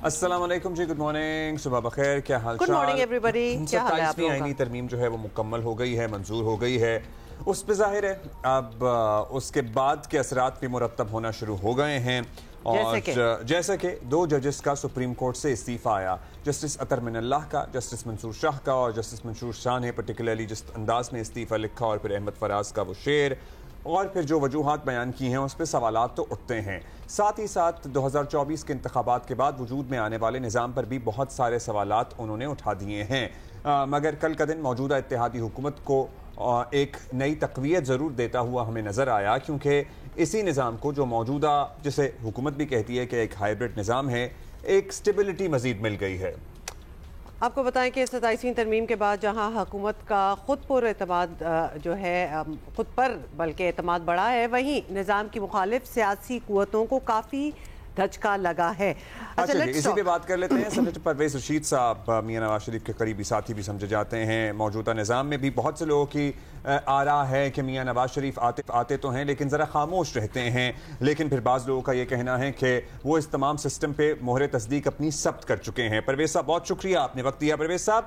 السلام علیکم جی، good morning, صبح بخیر، کیا حال چال؟ گڈ مارننگ ایوری بڈی، کیا حال ہے آپ لوگوں کا؟ 27ویں آئینی ترمیم جو ہے وہ مکمل ہو گئی ہے، منظور ہو گئی ہے. اس پہ ظاہر ہے اب اس کے بعد کے اثرات بھی مرتب ہونا شروع ہو گئے ہیں. اور جیسا کہ 2 ججز کا سپریم کورٹ سے استعفیٰ آیا، جسٹس اطہر من اللہ کا، جسٹس منصور شاہ کا، اور جسٹس منصور شاہ نے پرٹیکولرلی جس انداز میں استعفیٰ لکھا، اور پھر احمد فراز کا وہ شعر، اور پھر جو وجوہات بیان کی ہیں اس پہ سوالات تو اٹھتے ہیں. ساتھ ہی ساتھ 2024 کے انتخابات کے بعد وجود میں آنے والے نظام پر بھی بہت سارے سوالات انہوں نے اٹھا دیے ہیں. مگر کل کا دن موجودہ اتحادی حکومت کو ایک نئی تقویت ضرور دیتا ہوا ہمیں نظر آیا، کیونکہ اسی نظام کو جو موجودہ، جسے حکومت بھی کہتی ہے کہ ایک ہائیبرڈ نظام ہے، ایک سٹیبلٹی مزید مل گئی ہے. آپ کو بتائیں کہ 27ویں ترمیم کے بعد جہاں حکومت کا خود پر اعتماد جو ہے خود پر بلکہ اعتماد بڑھا ہے، وہیں نظام کی مخالف سیاسی قوتوں کو کافی دھچکا لگا ہے. اچھا جی، اسی پہ بات کر لیتے ہیں. سینیٹر پرویز رشید صاحب میاں نواز شریف کے قریبی ساتھی بھی سمجھے جاتے ہیں. موجودہ نظام میں بھی بہت سے لوگوں کی آراء ہے کہ میاں نواز شریف آتے تو ہیں لیکن ذرا خاموش رہتے ہیں، لیکن پھر بعض لوگوں کا یہ کہنا ہے کہ وہ اس تمام سسٹم پہ مہر تصدیق اپنی ثبت کر چکے ہیں. پرویز صاحب بہت شکریہ، آپ نے وقت دیا. پرویز صاحب،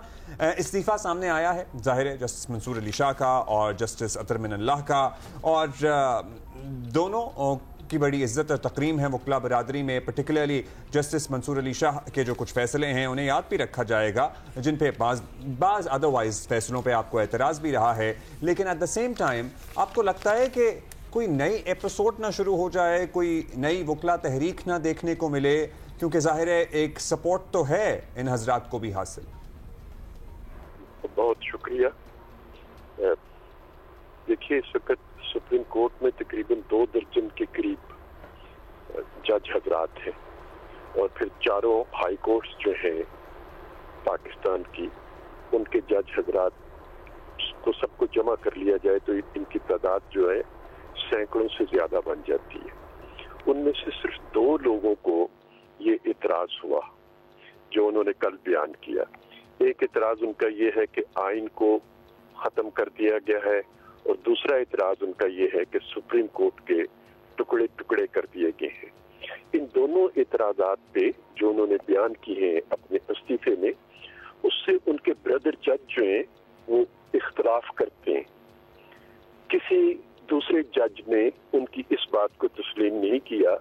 استعفیٰ سامنے آیا ہے ظاہر ہے جسٹس منصور علی شاہ کا اور جسٹس اطہر من اللہ کا، اور دونوں کی بڑی عزت اور تکریم ہے وکلاء برادری میں. پرٹیکولرلی جسٹس منصور علی شاہ کے جو کچھ فیصلے ہیں انہیں یاد بھی رکھا جائے گا، جن پہ بعض ادروائز فیصلوں پہ آپ کو اعتراض بھی رہا ہے. لیکن ایٹ دا سیم ٹائم آپ کو لگتا ہے کہ کوئی نئی ایپیسوڈ نہ شروع ہو جائے، کوئی نئی وکلاء تحریک نہ دیکھنے کو ملے، کیونکہ ظاہر ہے ایک سپورٹ تو ہے ان حضرات کو بھی حاصل. بہت شکریہ. دیکھیے، اس وقت سپریم کورٹ میں تقریباً 2 درجن کے قریب جج حضرات ہیں، اور پھر 4 ہائی کورٹس جو ہیں پاکستان کی، ان کے جج حضرات کو سب کو جمع کر لیا جائے تو ان کی تعداد جو ہے سینکڑوں سے زیادہ بن جاتی ہے. ان میں سے صرف 2 لوگوں کو یہ اعتراض ہوا جو انہوں نے کل بیان کیا. ایک اعتراض ان کا یہ ہے کہ آئین کو ختم کر دیا گیا ہے، اور دوسرا اعتراض ان کا یہ ہے کہ سپریم کورٹ کے ٹکڑے ٹکڑے کر دیے گئے ہیں. ان دونوں اعتراضات پہ جو انہوں نے بیان کیے ہیں اپنے استعفے میں، اس سے ان کے بردر جج جو ہیں وہ اختلاف کرتے ہیں. کسی دوسرے جج نے ان کی اس بات کو تسلیم نہیں کیا،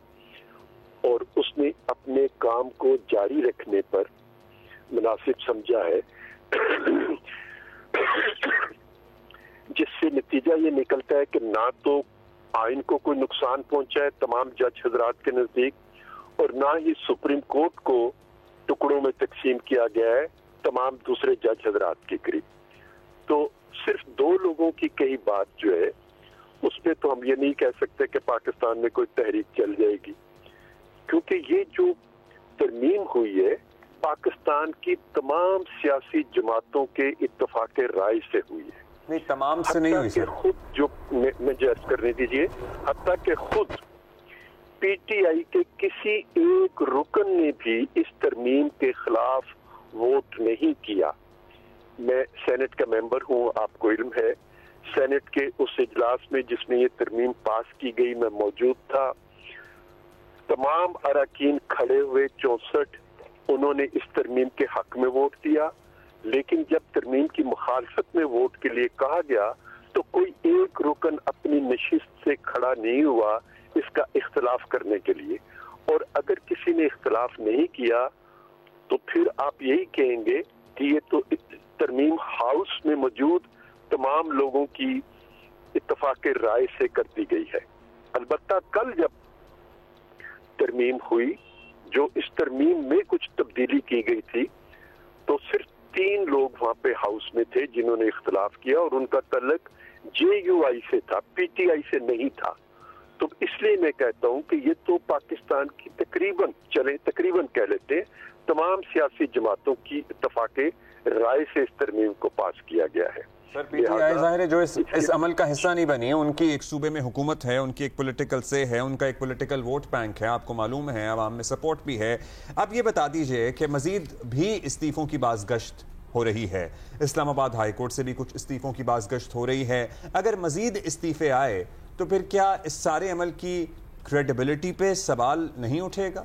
اور اس نے اپنے کام کو جاری رکھنے پر مناسب سمجھا ہے، جس سے نتیجہ یہ نکلتا ہے کہ نہ تو آئین کو کوئی نقصان پہنچا ہے تمام جج حضرات کے نزدیک، اور نہ ہی سپریم کورٹ کو ٹکڑوں میں تقسیم کیا گیا ہے تمام دوسرے جج حضرات کے قریب. تو صرف 2 لوگوں کی کہی بات جو ہے اس پہ تو ہم یہ نہیں کہہ سکتے کہ پاکستان میں کوئی تحریک چل جائے گی، کیونکہ یہ جو ترمیم ہوئی ہے پاکستان کی تمام سیاسی جماعتوں کے اتفاق رائے سے ہوئی ہے. نہیں، تمام سے نہیں ہوئی سر. خود جو میں جائز کرنے دیجئے، حتیٰ کہ خود پی ٹی آئی کے کسی ایک رکن نے بھی اس ترمیم کے خلاف ووٹ نہیں کیا. میں سینٹ کا ممبر ہوں، آپ کو علم ہے. سینٹ کے اس اجلاس میں جس میں یہ ترمیم پاس کی گئی میں موجود تھا. تمام اراکین کھڑے ہوئے 64 انہوں نے اس ترمیم کے حق میں ووٹ دیا، لیکن جب ترمیم کی مخالفت میں ووٹ کے لیے کہا گیا تو کوئی ایک رکن اپنی نشست سے کھڑا نہیں ہوا اس کا اختلاف کرنے کے لیے. اور اگر کسی نے اختلاف نہیں کیا تو پھر آپ یہی کہیں گے کہ یہ تو ترمیم ہاؤس میں موجود تمام لوگوں کی اتفاق رائے سے کر دی گئی ہے. البتہ کل جب ترمیم ہوئی، جو اس ترمیم میں کچھ تبدیلی کی گئی تھی، تو صرف 3 لوگ وہاں پہ ہاؤس میں تھے جنہوں نے اختلاف کیا، اور ان کا تعلق JUI سے تھا، PTI سے نہیں تھا. تو اس لیے میں کہتا ہوں کہ یہ تو پاکستان کی تقریباً کہہ لیتے ہیں تمام سیاسی جماعتوں کی اتفاق رائے سے اس ترمیم کو پاس کیا گیا ہے. سر، پی ٹی آئی ظاہر ہے جو اس عمل کا حصہ نہیں بنی ہے، ان کی ایک صوبے میں حکومت ہے، ان کی ایک پولیٹیکل سے ہے، ان کا ایک پولیٹیکل ووٹ بینک ہے، آپ کو معلوم ہے، عوام میں سپورٹ بھی ہے. اب یہ بتا دیجئے کہ مزید بھی استعفوں کی بازگشت ہو رہی ہے. اسلام آباد ہائی کورٹ سے بھی کچھ استعفوں کی بازگشت ہو رہی ہے. اگر مزید استعفے آئے تو پھر کیا اس سارے عمل کی کریڈیبلٹی پہ سوال نہیں اٹھے گا؟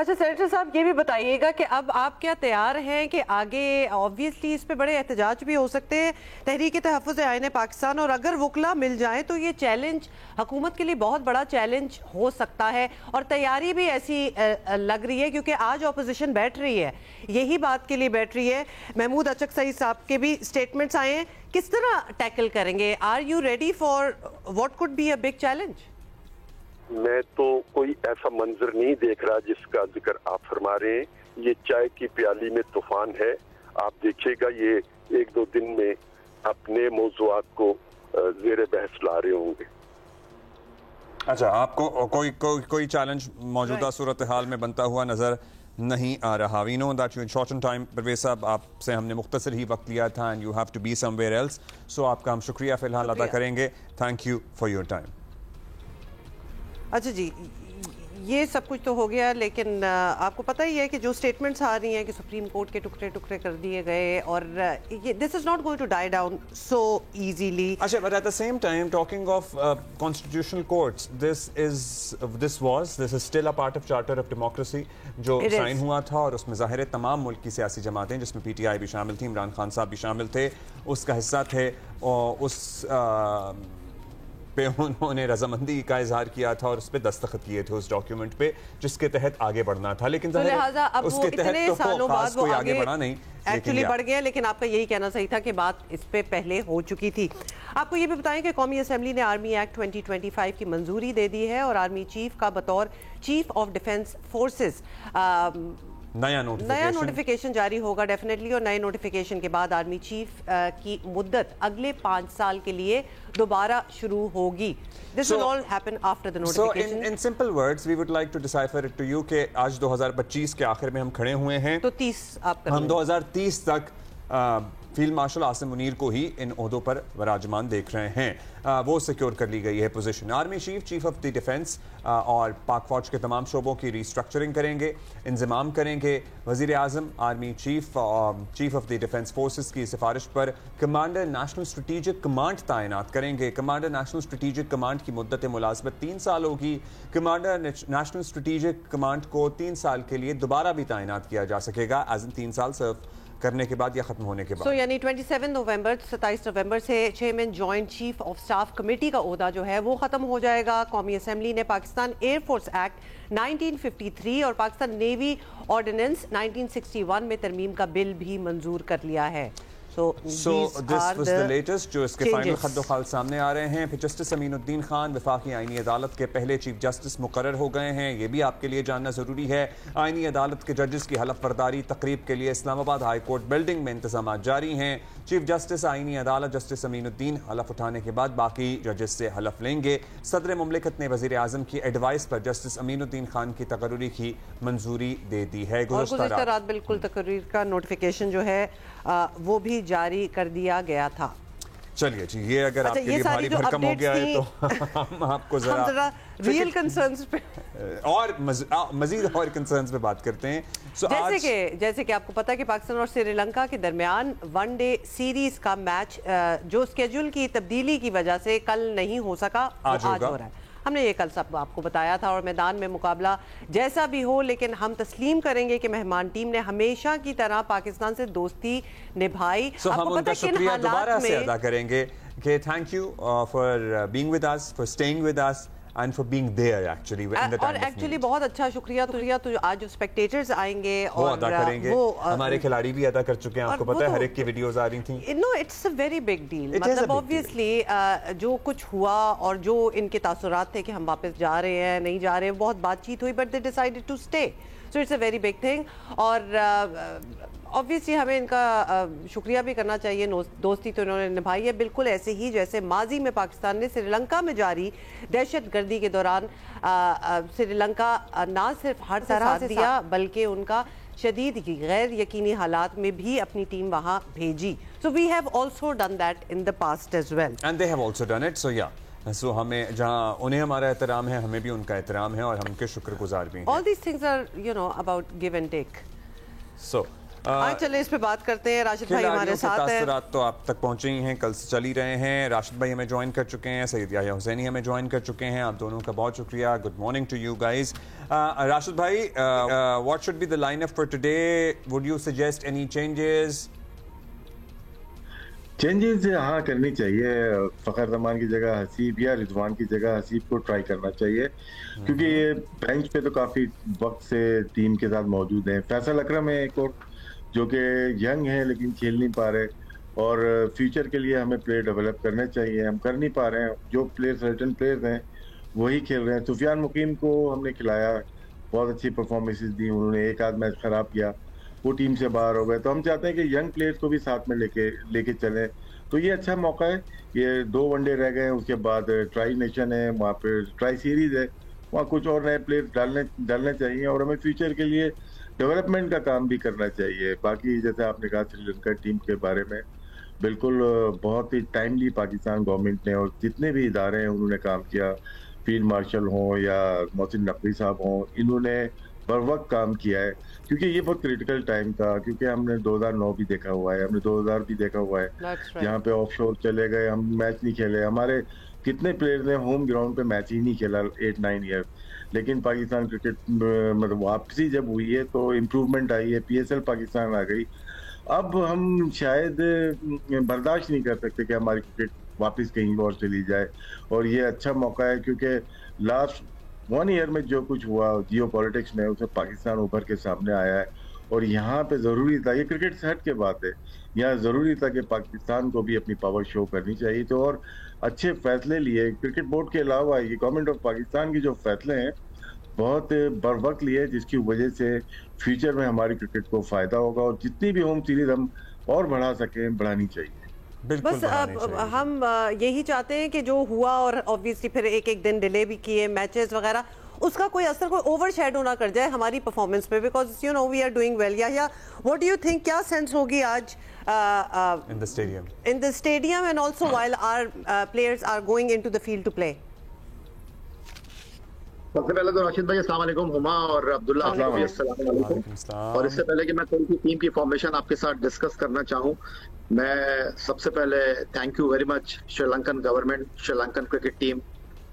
اچھا سینیٹر صاحب یہ بھی بتائیے گا کہ اب آپ کیا تیار ہیں کہ آگے آبویسلی اس پہ بڑے احتجاج بھی ہو سکتے ہیں تحریک تحفظ آئین پاکستان، اور اگر وکلا مل جائیں تو یہ چیلنج حکومت کے لیے بہت بڑا چیلنج ہو سکتا ہے، اور تیاری بھی ایسی لگ رہی ہے کیونکہ آج اپوزیشن بیٹھ رہی ہے، یہی بات کے لیے بیٹھ رہی ہے۔ محمود اچک سعید صاحب کے بھی سٹیٹمنٹس آئے ہیں، کس طرح ٹیکل کریں گے؟ Are you ready for what could be a big challenge? میں تو کوئی ایسا منظر نہیں دیکھ رہا جس کا ذکر آپ فرما رہے ہیں۔ یہ چائے کی پیالی میں طوفان ہے، آپ دیکھیے گا یہ ایک دو دن میں اپنے موضوعات کو زیر بحث لا رہے ہوں گے۔ اچھا، آپ کو کوئی چیلنج موجودہ صورتحال میں بنتا ہوا نظر نہیں آ رہا؟ We know that you in short in time, Parvez صاحب آپ سے ہم نے مختصر ہی وقت لیا تھا and you have to be somewhere else, so آپ کا ہم شکریہ فی الحال ادا کریں گے۔ Thank you for your time. اچھا جی، یہ سب کچھ تو ہو گیا، لیکن آپ کو پتہ ہی ہے کہ جو سٹیٹمنٹس آ رہی ہیں کہ سپریم کورٹ کے ٹکڑے ٹکڑے کر دیے گئے، اور this is not going to die down so easily. اچھا، but at the same time talking of constitutional courts, this was still a part of charter of democracy جو سائن ہوا تھا، اور اس میں ظاہر ہے تمام ملک کی سیاسی جماعتیں جس میں پی ٹی آئی بھی شامل تھی، عمران خان صاحب بھی شامل تھے، اس کا حصہ تھے، اور اس پہ انہوں نے رضامندی کا اظہار کیا تھا اور اس پہ دستخط کیے تھے اس ڈاکیومنٹ پہ جس کے تحت آگے بڑھنا تھا، لیکن لہٰذا اب اس وہ کے تحت اتنے تو سالوں بعد خاص وہ کوئی آگے بڑھا نہیں ایکچولی بڑھ گئے، لیکن آپ کا یہی کہنا صحیح تھا کہ بات اس پہ پہلے ہو چکی تھی۔ آپ کو یہ بھی بتائیں کہ قومی اسمبلی نے آرمی ایکٹ 2025 کی منظوری دے دی ہے، اور آرمی چیف کا بطور چیف آف ڈیفنس فورسز نیا نوٹیفیکیشن جاری ہوگا ڈیفینیٹلی، اور نئے نوٹیفیکیشن کے بعد آرمی چیف کی مدت اگلے 5 سال کے لیے دوبارہ شروع ہوگی۔ This will all happen after the notification. So in simple words, we would like to decipher it to you کہ آج 2025 کے آخر میں ہم کھڑے ہوئے ہیں، تو 30 آپ کر ہم 2030 تک فیلڈ مارشل عاصم منیر کو ہی ان عہدوں پر وراجمان دیکھ رہے ہیں، وہ سیکیور کر لی گئی ہے position. Army chief, chief of the defence اور پاک فوج کے تمام شعبوں کی ریسٹرکچرنگ کریں گے، انضمام کریں گے۔ وزیر اعظم army chief of the defence forces کی سفارش پر کمانڈر نیشنل اسٹریٹجک کمانڈ تعینات کریں گے۔ کمانڈر نیشنل اسٹریٹجک کمانڈ کی مدت ملازمت 3 سال ہوگی۔ کمانڈر نیشنل اسٹریٹجک کمانڈ کو 3 سال کے لیے دوبارہ بھی تعینات کیا جا سکے گا، ایز ان 3 سال سرو کرنے کے بعد یا ختم ہونے کے بعد۔ سو یعنی 27 نومبر سے chairman joint chief of staff committee کا عہدہ جو ہے وہ ختم ہو جائے گا۔ قومی اسمبلی نے پاکستان ایئر فورس ایکٹ 1953 اور پاکستان نیوی آرڈیننس 1961 میں ترمیم کا بل بھی منظور کر لیا ہے۔ So this was the latest جو اس کے فائنل خد و خال سامنے آ رہے ہیں۔ پھر جسٹس امین الدین خان وفاقی آئینی عدالت کے پہلے چیف جسٹس مقرر ہو گئے ہیں، یہ بھی آپ کے لیے جاننا ضروری ہے۔ آئینی عدالت کے ججز کی حلف برداری تقریب کے لیے اسلام آباد ہائی کورٹ بلڈنگ میں انتظامات جاری ہیں۔ چیف جسٹس آئینی عدالت جسٹس امین الدین حلف اٹھانے کے بعد باقی ججز سے حلف لیں گے۔ صدر مملکت نے وزیر اعظم کی ایڈوائس پر جسٹس امین الدین خان کی تقرری کی منظوری دے دی ہے۔ گزشتہ رات بالکل تقریر کا نوٹیفیکیشن جو ہے وہ بھی جاری کر دیا گیا تھا۔ چلیے جی، یہ اگر آپ کے لیے بھاری بھرکم ہو گیا ہے تو ہم آپ کو ذرا ریئل کنسرنز پہ اور مزید اور کنسرنز پہ بات کرتے ہیں۔ جیسے کہ آپ کو پتا ہے کہ پاکستان اور سری لنکا کے درمیان ون ڈے سیریز کا میچ جو اسکیڈول کی تبدیلی کی وجہ سے کل نہیں ہو سکا، آج ہو رہا ہے۔ ہم نے یہ کل سب آپ کو بتایا تھا، اور میدان میں مقابلہ جیسا بھی ہو لیکن ہم تسلیم کریں گے کہ مہمان ٹیم نے ہمیشہ کی طرح پاکستان سے دوستی نبھائی۔ ہم ان کا شکریہ دوبارہ سے ادا کریں گے کہ thank you for being with us, for staying with us and for being there actually in the time of need. اور ایکچولی بہت اچھا شکریہ تو آج جو اسپیکٹیٹرز آئیں گے وہ ادا کریں گے، ہمارے کھلاڑی بھی ادا کر چکے ہیں، آپ کو پتہ ہے ہر ایک کی ویڈیوز آ رہی تھیں۔ No it's a very big deal, مطلب obviously جو کچھ ہوا اور جو ان کے تاثرات تھے کہ ہم واپس جا رہے ہیں نہیں جا رہے ہیں، بہت بات چیت ہوئی but they decided to stay. So it's a very big thing. اور obviously ہمیں ان کا شکریہ بھی کرنا چاہیے، دوستی تو انہوں نے نبھائی ہے بالکل ایسے ہی جیسے ماضی میں پاکستان نے سری لنکا میں جاری دہشت گردی کے دوران سری لنکا نہ صرف ہر طرح سے دیا بلکہ ان کا شدید غیر یقینی حالات میں بھی اپنی ٹیم وہاں بھیجی۔ So we have also done that in the past as well. And they have also done it. So yeah. So ہمیں جہاں انہیں ہمارا احترام ہے ہمیں بھی ان کا احترام ہے اور ہم ان کے شکر گزار بھی ہیں۔ All these things are about give and take. So چلے اس پہ بات کرتے ہیں. راشد بھائی ہمارے ساتھ ہیں. تاثرات تو آپ تک پہنچے ہی ہیں, کل سے چل ہی رہے ہیں. راشد بھائی ہمیں جوائن کر چکے ہیں, سید یحییٰ حسینی ہمیں جوائن کر چکے ہیں. آپ دونوں کا بہت شکریہ. Good morning to you guys. Rashid بھائی, what should be the line up for today? Would you suggest any changes? Changes ہاں کرنی چاہیے. فخر زمان کی جگہ حسیب یا رضوان کی جگہ حسیب کو ٹرائی کرنا چاہیے, کیونکہ یہ بینچ پہ تو کافی وقت سے ٹیم کے ساتھ موجود ہیں. فیصل اکرم ہے ایک اور جو کہ ینگ ہیں لیکن کھیل نہیں پا رہے, اور فیوچر کے لیے ہمیں پلیئر ڈیولپ کرنے چاہیے. ہم کر نہیں پا رہے ہیں, جو پلیئر سرٹن پلیئرز ہیں وہی کھیل رہے ہیں. سفیان مقیم کو ہم نے کھلایا, بہت اچھی پرفارمنسز دی انہوں نے, ایک آدھ میچ خراب کیا, وہ ٹیم سے باہر ہو گئے. تو ہم چاہتے ہیں کہ ینگ پلیئرز کو بھی ساتھ میں لے کے چلیں. تو یہ اچھا موقع ہے. یہ 2 ون ڈے رہ گئے ہیں, اس کے بعد ٹرائی نیشن ہے, وہاں پہ ٹرائی سیریز ہے, وہاں کچھ اور نئے پلیئر ڈالنے چاہیے, اور ہمیں فیوچر کے لیے ڈیولپمنٹ کا کام بھی کرنا چاہیے. باقی جیسے آپ نے کہا سری لنکا ٹیم کے بارے میں, بالکل بہت ہی ٹائملی پاکستان گورنمنٹ نے اور جتنے بھی ادارے ہیں انہوں نے کام کیا, فیلڈ مارشل ہوں یا محسن نقوی صاحب ہوں, انہوں نے بر وقت کام کیا ہے, کیونکہ یہ بہت کریٹیکل ٹائم تھا. کیونکہ ہم نے 2009 بھی دیکھا ہوا ہے, ہم نے 2000 بھی دیکھا ہوا ہے, جہاں پہ آف شور چلے گئے, ہم میچ نہیں کھیلے. ہمارے کتنے پلیئرز نے ہوم گراؤنڈ پہ میچ ہی نہیں کھیلا 8-9 ایئر. لیکن پاکستان کرکٹ مطلب واپسی جب ہوئی ہے تو امپروومنٹ آئی ہے, PSL پاکستان آ گئی. اب ہم شاید برداشت نہیں کر سکتے کہ ہماری کرکٹ واپس کہیں اور چلی جائے, اور یہ اچھا موقع ہے کیونکہ لاسٹ 1 ایئر میں جو کچھ ہوا جیو پالیٹکس میں, اسے پاکستان ابھر کے سامنے آیا ہے. اور یہاں پہ ضروری تھا, یہ کرکٹ سے ہٹ کے بات ہے, یہاں ضروری تھا کہ پاکستان کو بھی اپنی پاور شو کرنی چاہیے. تو اور اچھے فیصلے لیے کرکٹ بورڈ کے علاوہ, یہ گورنمنٹ آف پاکستان کی جو فیصلے ہیں بہت بر وقت لیے, جس کی وجہ سے فیوچر میں ہماری کرکٹ کو فائدہ ہوگا, اور جتنی بھی ہوم سیریز ہم اور بڑھا سکیں بڑھانی چاہیے. بس ہم یہی چاہتے ہیں کہ جو ہوا, اور obviously پھر ایک دن ڈیلے بھی کیے میچز وغیرہ, اس کا کوئی اثر کوئی اوور شیڈو نہ کر جائے ہماری پرفارمنس پہ, because you know we are doing well. یا واٹ ڈو یو تھنک, کیا سینس ہوگی آج in the stadium and also while our players are going into the field to play? سب سے پہلے تو راشد بھائی السلام علیکم, ہما اور عبداللہ السلام علیکم. اور اس سے پہلے کہ میں کوئی بھی ٹیم کی فارمیشن آپ کے ساتھ ڈسکس کرنا چاہوں, میں سب سے پہلے thank you very much Sri Lankan government, Sri Lankan cricket team,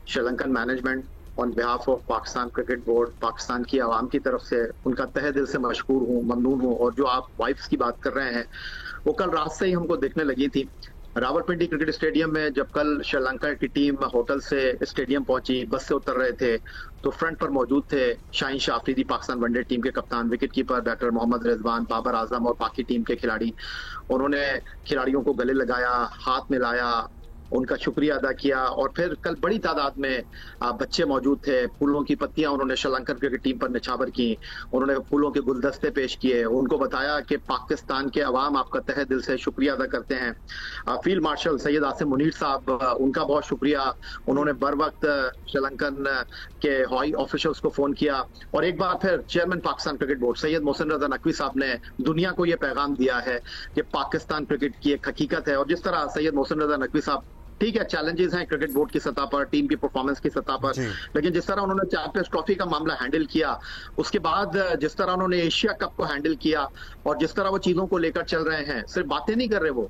Sri Lankan management on behalf of Pakistan cricket board, Pakistan کی عوام کی طرف سے ان کا تہ دل سے مشکور ہوں, ممنون ہوں. اور جو آپ وائفس کی بات کر رہے ہیں وہ کل رات سے ہی ہم کو دیکھنے لگی تھی. راولپنڈی کرکٹ اسٹیڈیم میں جب کل شری لنکا کی ٹیم ہوٹل سے اسٹیڈیم پہنچی, بس سے اتر رہے تھے, تو فرنٹ پر موجود تھے Shaheen Shah Afridi, Pakistan one day team کے کپتان, wicket keeper batter Muhammad Rizwan, Babar Azam اور باقی ٹیم کے کھلاڑی. انہوں نے کھلاڑیوں کو گلے لگایا, ہاتھ ملایا, ان کا شکریہ ادا کیا. اور پھر کل بڑی تعداد میں بچے موجود تھے, پھولوں کی پتیاں انہوں نے شری لنکن کرکٹ ٹیم پر نچھاور کی, انہوں نے پھولوں کے گلدستے پیش کیے, ان کو بتایا کہ پاکستان کے عوام آپ کا تہ دل سے شکریہ ادا کرتے ہیں. فیلڈ مارشل سید آصم منیر صاحب, ان کا بہت شکریہ, انہوں نے بر وقت شری لنکن کے ہوائی آفیشلز کو فون کیا. اور ایک بار پھر چیئرمین پاکستان کرکٹ بورڈ سید محسن رضا نقوی صاحب نے دنیا کو یہ پیغام دیا ہے کہ پاکستان کرکٹ کی ایک حقیقت ہے. اور جس طرح سید محسن رضا نقوی صاحب, ٹھیک ہے چیلنجز ہیں کرکٹ بورڈ کی سطح پر, ٹیم کی پرفارمنس کی سطح پر, لیکن جس طرح انہوں نے چیمپئنز ٹرافی کا معاملہ ہینڈل کیا, اس کے بعد جس طرح انہوں نے ایشیا کپ کو ہینڈل کیا, اور جس طرح وہ چیزوں کو لے کر چل رہے ہیں, صرف باتیں نہیں کر رہے وہ.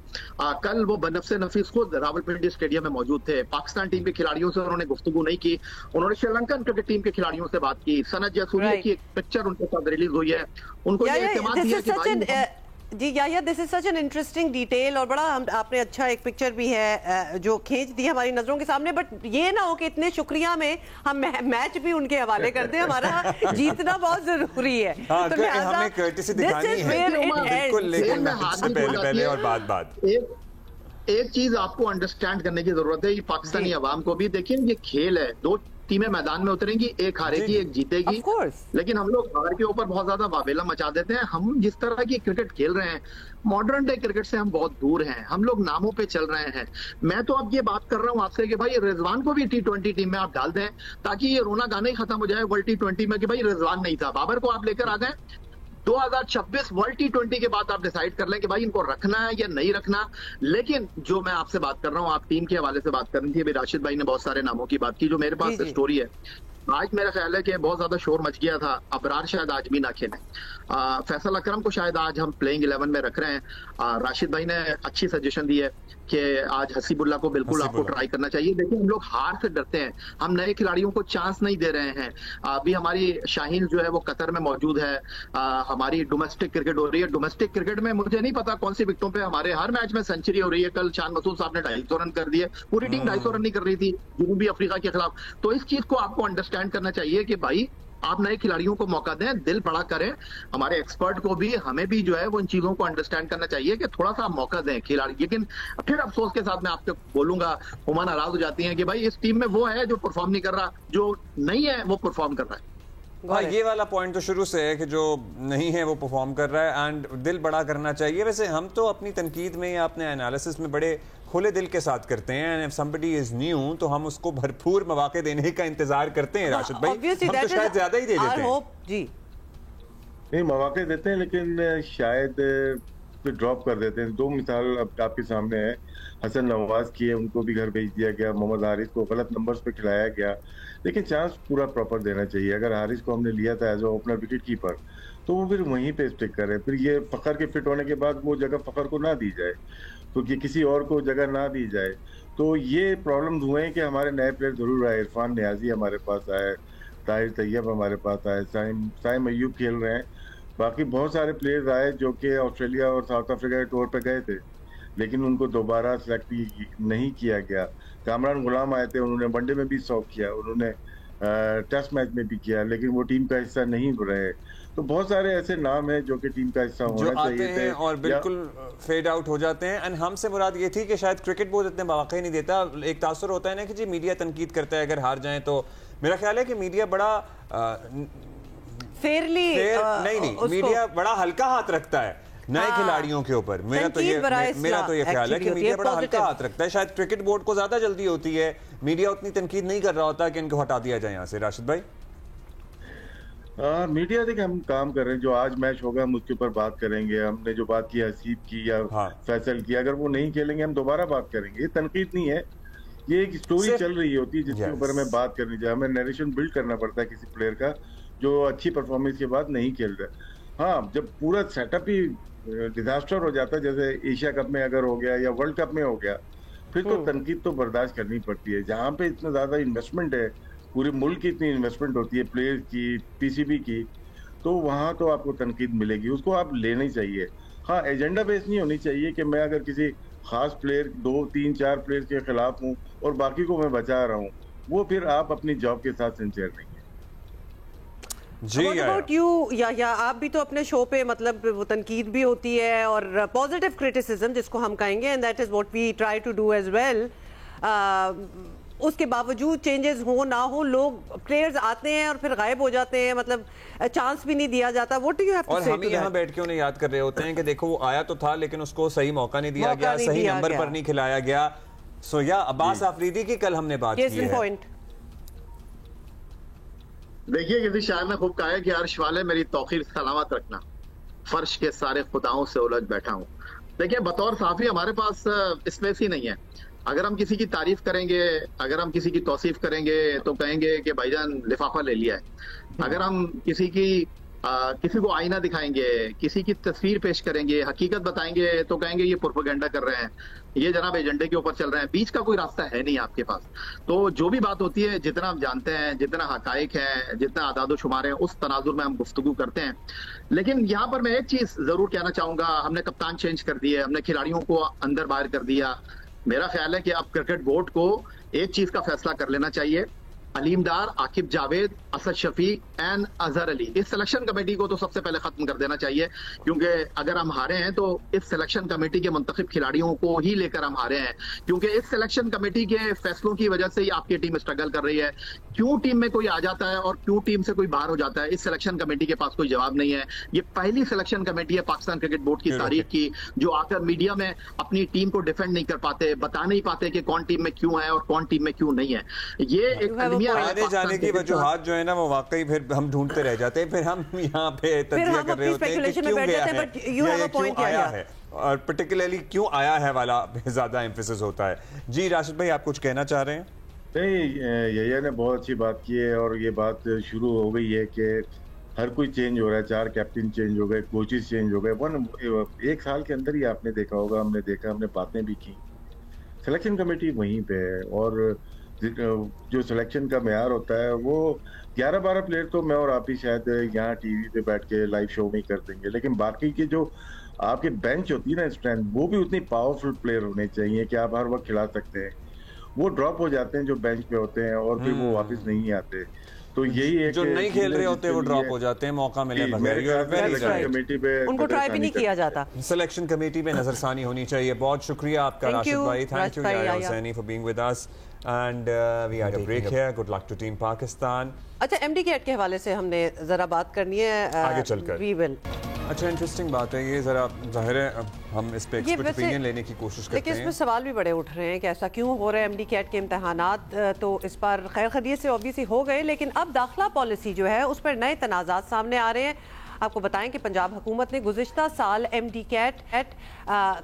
کل وہ بنفس نفیس خود راولپنڈی اسٹیڈیم میں موجود تھے. پاکستان ٹیم کے کھلاڑیوں سے انہوں نے گفتگو نہیں کی, انہوں نے شری لنکن کرکٹ ٹیم کے کھلاڑیوں سے بات کی. سنت جیسوریہ کی ایک پکچر ان کے ساتھ ریلیز ہوئی ہے, ان کو یہ اعتماد دیا کہ جی یحییٰ دس از سچ این انٹرسٹنگ ڈیٹیل, اور بڑا آپ نے اچھا ایک پکچر بھی ہے جو کھینچ دی ہماری نظروں کے سامنے. بٹ یہ نہ ہو کہ اتنے شکریہ میں ہم میچ بھی ان کے حوالے کر دیں, ہمارا جیتنا بہت ضروری ہے. تو ہمیں کرٹسی دکھانی ہے بالکل, لیکن سے پہلے اور بعد ایک چیز آپ کو انڈرسٹینڈ کرنے کی ضرورت ہے, یہ پاکستانی عوام کو بھی. دیکھیں یہ کھیل ہے, 2 ٹیمیں میدان میں اتریں گی, ایک ہارے گی ایک جیتے گی, لیکن ہم لوگ ہار کے اوپر بہت زیادہ واویلا مچا دیتے ہیں. ہم جس طرح کی کرکٹ کھیل رہے ہیں, ماڈرن ڈے کرکٹ سے ہم بہت دور ہیں, ہم لوگ ناموں پہ چل رہے ہیں. میں تو اب یہ بات کر رہا ہوں آپ سے کہ بھائی رضوان کو بھی T20 ٹیم میں آپ ڈال دیں, تاکہ یہ رونا گانا ہی ختم ہو جائے ورلڈ T20 میں کہ بھائی رضوان نہیں تھا. بابر کو آپ لے کر آ گئے, 2026 ورلڈ T20 کے بعد آپ ڈیسائیڈ کر لیں کہ بھائی ان کو رکھنا ہے یا نہیں رکھنا. لیکن جو میں آپ سے بات کر رہا ہوں, آپ ٹیم کے حوالے سے بات کر رہی تھی, ابھی راشد بھائی نے بہت سارے ناموں کی بات کی. جو میرے پاس اسٹوری ہے, آج میرا خیال ہے کہ بہت زیادہ شور مچ گیا تھا، ابرار شاید آج بھی نہ کھیلیں، فیصل اکرم کو شاید آج ہم پلینگ 11 میں رکھ رہے ہیں۔ راشد بھائی نے اچھی سجیشن دی ہے کہ آج حسیب اللہ کو بالکل آپ کو ٹرائی کرنا چاہیے۔ دیکھیں ہم لوگ ہار سے ڈرتے ہیں، ہم نئے کھلاڑیوں کو چانس نہیں دے رہے ہیں۔ ابھی ہماری شاہین جو ہے وہ قطر میں موجود ہے، ہماری ڈومیسٹک کرکٹ ہو رہی ہے۔ ڈومیسٹک کرکٹ میں مجھے نہیں پتا کون سی وکٹوں پہ ہمارے ہر میچ میں سینچری ہو رہی ہے۔ کل شان مسعود صاحب نے 250 رن کر دیے، پوری ٹیم 250 رن نہیں کر رہی تھی جنوبی افریقہ کے خلاف۔ تو اس چیز کو آپ کو انڈرسٹینڈ کرنا چاہیے کہ بھائی آپ نئے کھلاڑیوں کو موقع دیں، دل بڑا کریں، ہمارے ایکسپرٹ کو بھی ہمیں بھی جو ہے وہ ان چیزوں کو انڈرسٹینڈ کرنا چاہیے کہ تھوڑا سا موقع دیں کھلاڑی۔ لیکن پھر افسوس کے ساتھ میں آپ کو بولوں گا، ہما ناراض ہو جاتی ہیں کہ بھائی اس ٹیم میں وہ ہے جو پرفارم نہیں کر رہا، جو نہیں ہے وہ پرفارم کر رہا ہے۔ یہ والا پوائنٹ تو شروع سے ہے کہ جو نہیں ہے وہ پرفارم کر رہا ہے، اینڈ دل بڑا کرنا چاہیے۔ ویسے ہم تو اپنی تنقید میں یا اپنے انالیسس میں بڑے کھلے دل کے ساتھ کرتے ہیں، and if somebody is new تو ہم اس کو بھرپور مواقع دینے کا انتظار کرتے ہیں۔ راشد بھائی ہم تو شاید زیادہ ہی دے دیتے ہیں۔ جی نہیں، مواقع دیتے ہیں لیکن شاید ڈراپ کر دیتے ہیں۔ دو مثال اب آپ کے سامنے ہے، حسن نواز کی ہے، ان کو بھی گھر بھیج دیا گیا، محمد حارث کو غلط نمبرز پہ کھلایا گیا، لیکن چانس پورا پراپر دینا چاہیے۔ اگر حارث کو ہم نے لیا تھا as a opener wicket keeper تو وہ پھر وہیں پہ اسٹک کرے، پھر یہ فخر کے فٹ ہونے کے بعد وہ جگہ فخر کو نہ دی جائے، کیونکہ کسی اور کو جگہ نہ دی جائے۔ تو یہ پرابلمز ہوئے ہیں کہ ہمارے نئے پلیئر ضرور آئے، عرفان نیازی ہمارے پاس آئے، طاہر طیب ہمارے پاس آئے، سائم ایوب کھیل رہے ہیں، باقی بہت سارے پلیئرز آئے جو کہ آسٹریلیا اور ساؤتھ افریقہ کے ٹور پہ گئے تھے لیکن ان کو دوبارہ سلیکٹ نہیں کیا گیا۔ کامران غلام آئے تھے، انہوں نے ون ڈے میں بھی ساک کیا، انہوں نے ٹیسٹ میچ میں بھی کیا، لیکن وہ ٹیم کا حصہ نہیں رہے۔ تو بہت سارے ایسے نام ہیں جو کہ ٹیم کا حصہ ہونا چاہیے تھے اور بالکل فیڈ آؤٹ ہو جاتے ہیں۔ ہم سے مراد یہ تھی کہ شاید کرکٹ بورڈ اتنے مواقع نہیں دیتا۔ ایک تاثر ہوتا ہے نا کہ جی میڈیا تنقید کرتا ہے اگر ہار جائیں تو، میرا خیال ہے کہ میڈیا بڑا نہیں میڈیا بڑا ہلکا ہاتھ رکھتا ہے نئے کھلاڑیوں کے اوپر۔ میرا تو یہ خیال ہے کہ میڈیا بڑا ہلکا ہاتھ رکھتا ہے۔ شاید کرکٹ بورڈ کو زیادہ جلدی ہوتی ہے، میڈیا اتنی تنقید نہیں کر رہا ہوتا کہ ان کو ہٹا دیا جائے یہاں سے۔ راشد بھائی میڈیا دیکھیں ہم کام کر رہے ہیں، جو آج میچ ہوگا ہم اس کے اوپر بات کریں گے۔ ہم نے جو بات کی حسیب کی یا فیصل کی، اگر وہ نہیں کھیلیں گے ہم دوبارہ بات کریں گے۔ یہ تنقید نہیں ہے، یہ ایک سٹوری چل رہی ہوتی ہے جس کے اوپر ہمیں بات کرنی چاہیے۔ ہمیں نیریشن بلڈ کرنا پڑتا ہے کسی پلیئر کا جو اچھی پرفارمنس کے بعد نہیں کھیل رہا۔ ہاں جب پورا سیٹ اپ ہی ڈیزاسٹر ہو جاتا ہے، جیسے ایشیا کپ میں اگر ہو گیا یا ورلڈ کپ میں ہو گیا، پھر تو تنقید تو برداشت کرنی پڑتی ہے۔ جہاں پہ اتنا زیادہ انویسٹمنٹ ہے، پورے ملک کی اتنی انویسٹمنٹ ہوتی ہے پلیئر کی، پی سی بی کی، تو وہاں تو آپ کو تنقید ملے گی، اس کو آپ لینا چاہیے۔ ہاں ایجنڈا بیس نہیں ہونی چاہیے کہ میں اگر کسی خاص پلیئر 2 3 4 پلیئر کے خلاف ہوں اور باقی کو میں بچا رہا ہوں، وہ پھر آپ اپنی جاب کے ساتھ سنسیئر نہیں ہیں۔ What about you? یا آپ بھی تو اپنے شو پہ مطلب وہ تنقید بھی ہوتی ہے اور پازیٹیو کرٹیسزم جس کو ہم کہیں گے، and that is what we try to do as well. اس کے باوجود چینجز ہوں نہ ہوں، لوگ پلیئرز آتے ہیں اور پھر غائب ہو جاتے ہیں، مطلب چانس بھی نہیں دیا جاتا۔ What do you have to say to that? اور ہم یہاں بیٹھ کے انہیں یاد کر رہے ہوتے ہیں کہ دیکھو وہ آیا تو تھا لیکن اس کو صحیح موقع نہیں دیا گیا، صحیح نمبر پر نہیں کھلایا گیا۔ سو یا عباس آفریدی کی کل ہم نے بات کی ہے۔ دیکھیے کسی شاعر نے خوب کہا ہے کہ عرش والے میری توقیر سلامت رکھنا، فرش کے سارے خداؤں سے الجھ بیٹھا ہوں۔ دیکھیے بطور صحافی ہمارے پاس اسپیس ہی نہیں ہے۔ اگر ہم کسی کی تعریف کریں گے، اگر ہم کسی کی توصیف کریں گے تو کہیں گے کہ بھائی جان لفافہ لے لیا ہے۔ اگر ہم کسی کو آئینہ دکھائیں گے، کسی کی تصویر پیش کریں گے، حقیقت بتائیں گے تو کہیں گے یہ پروپیگنڈا کر رہے ہیں، یہ جناب ایجنڈے کے اوپر چل رہے ہیں۔ بیچ کا کوئی راستہ ہے نہیں آپ کے پاس۔ تو جو بھی بات ہوتی ہے، جتنا ہم جانتے ہیں، جتنا حقائق ہے، جتنا اعداد و شمار ہے، اس تناظر میں ہم گفتگو کرتے ہیں۔ لیکن یہاں پر میں ایک چیز ضرور کہنا چاہوں گا، ہم نے کپتان چینج کر دیے، ہم نے کھلاڑیوں کو اندر باہر کر دیا۔ میرا خیال ہے کہ اب کرکٹ بورڈ کو ایک چیز کا فیصلہ کر لینا چاہیے، علیم ڈار، عاقب جاوید، اسد شفیق اینڈ اظہر علی، اس سلیکشن کمیٹی کو تو سب سے پہلے ختم کر دینا چاہیے، کیونکہ اگر ہم ہارے ہیں تو اس سلیکشن کمیٹی کے منتخب کھلاڑیوں کو ہی لے کر ہم ہارے ہیں، کیونکہ اس سلیکشن کمیٹی کے فیصلوں کی وجہ سے ہی آپ کی ٹیم اسٹرگل کر رہی ہے۔ کیوں ٹیم میں کوئی آ جاتا ہے اور کیوں ٹیم سے کوئی باہر ہو جاتا ہے، اس سلیکشن کمیٹی کے پاس کوئی جواب نہیں ہے۔ یہ پہلی سلیکشن کمیٹی ہے پاکستان کرکٹ بورڈ کی تاریخ کی جو آ کر میڈیا میں اپنی ٹیم کو ڈیفینڈ نہیں کر پاتے، بتا نہیں پاتے کہ کون ٹیم میں کیوں ہے اور کون ٹیم میں کیوں نہیں ہے۔ یہ ایک آنے جانے کی وجوہات جو ہے نا وہ واقعی پھر ہم ڈھونڈتے رہ جاتے ہیں، پھر ہم یہاں پہ تجزیہ کر رہے ہوتے ہیں کہ کیوں گیا ہے یا یہ کیوں آیا ہے، اور پرٹیکولرلی کیوں آیا ہے والا زیادہ ایمفیسس ہوتا ہے۔ جی راشد بھائی آپ کچھ کہنا چاہ رہے ہیں؟ نہیں، یحییٰ نے بہت اچھی بات کی ہے اور یہ بات شروع ہو گئی ہے کہ ہر کوئی چینج ہو رہا ہے. 4 کیپٹن چینج ہو گئے، کوچز چینج ہو گئے. 1 سال کے اندر ہی آپ نے دیکھا ہوگا، ہم نے باتیں بھی کی. سلیکشن کمیٹی وہیں پہ ہے اور جو سلیکشن کا معیار ہوتا ہے وہ 11-12 پلیئر تو میں اور آپ ہی شاید یہاں ٹی وی پہ بیٹھ کے لائیو شو میں ہی کر دیں گے، لیکن باقی کی جو آپ کے بینچ ہوتی ہے نا اسٹرینتھ، وہ بھی اتنی پاورفل پلیئر ہونے چاہیے کہ آپ ہر وقت کھلا سکتے ہیں. وہ ڈراپ ہو جاتے ہیں جو بینچ پہ ہوتے ہیں اور پھر وہ واپس نہیں آتے. تو یہی ایک جو نہیں کھیل رہے ہوتے وہ ڈراپ ہو جاتے ہیں موقع ملے بغیر. ان کو ٹرائی بھی نہیں کیا جاتا. سلیکشن کمیٹی میں نظر ثانی ہونی چاہیے. بہت شکریہ آپ کا راشد بھائی. Thank you Yahya Husaini for being with us and we had a break here. Good luck to team Pakistan. اچھا ایم ڈی کیٹ کے حوالے سے ہم نے ذرا بات کرنی ہے آگے چل کر. وی ول. اچھا انٹرسٹنگ بات ہے یہ. ذرا ظاہر ہے ہم اس پہ ایکسپرٹ اوپینین لینے کی کوشش کرتے ہیں لیکن اس میں سوال بھی بڑے اٹھ رہے ہیں کہ ایسا کیوں ہو رہا ہے. ایم ڈی کیٹ کے امتحانات تو اس پر خیر خیریت سے اوبیسلی ہو گئے، لیکن اب داخلہ پالیسی جو ہے اس پر نئے تنازعات سامنے آ رہے ہیں. آپ کو بتائیں کہ پنجاب حکومت نے گزشتہ سال ایم ڈی کیٹ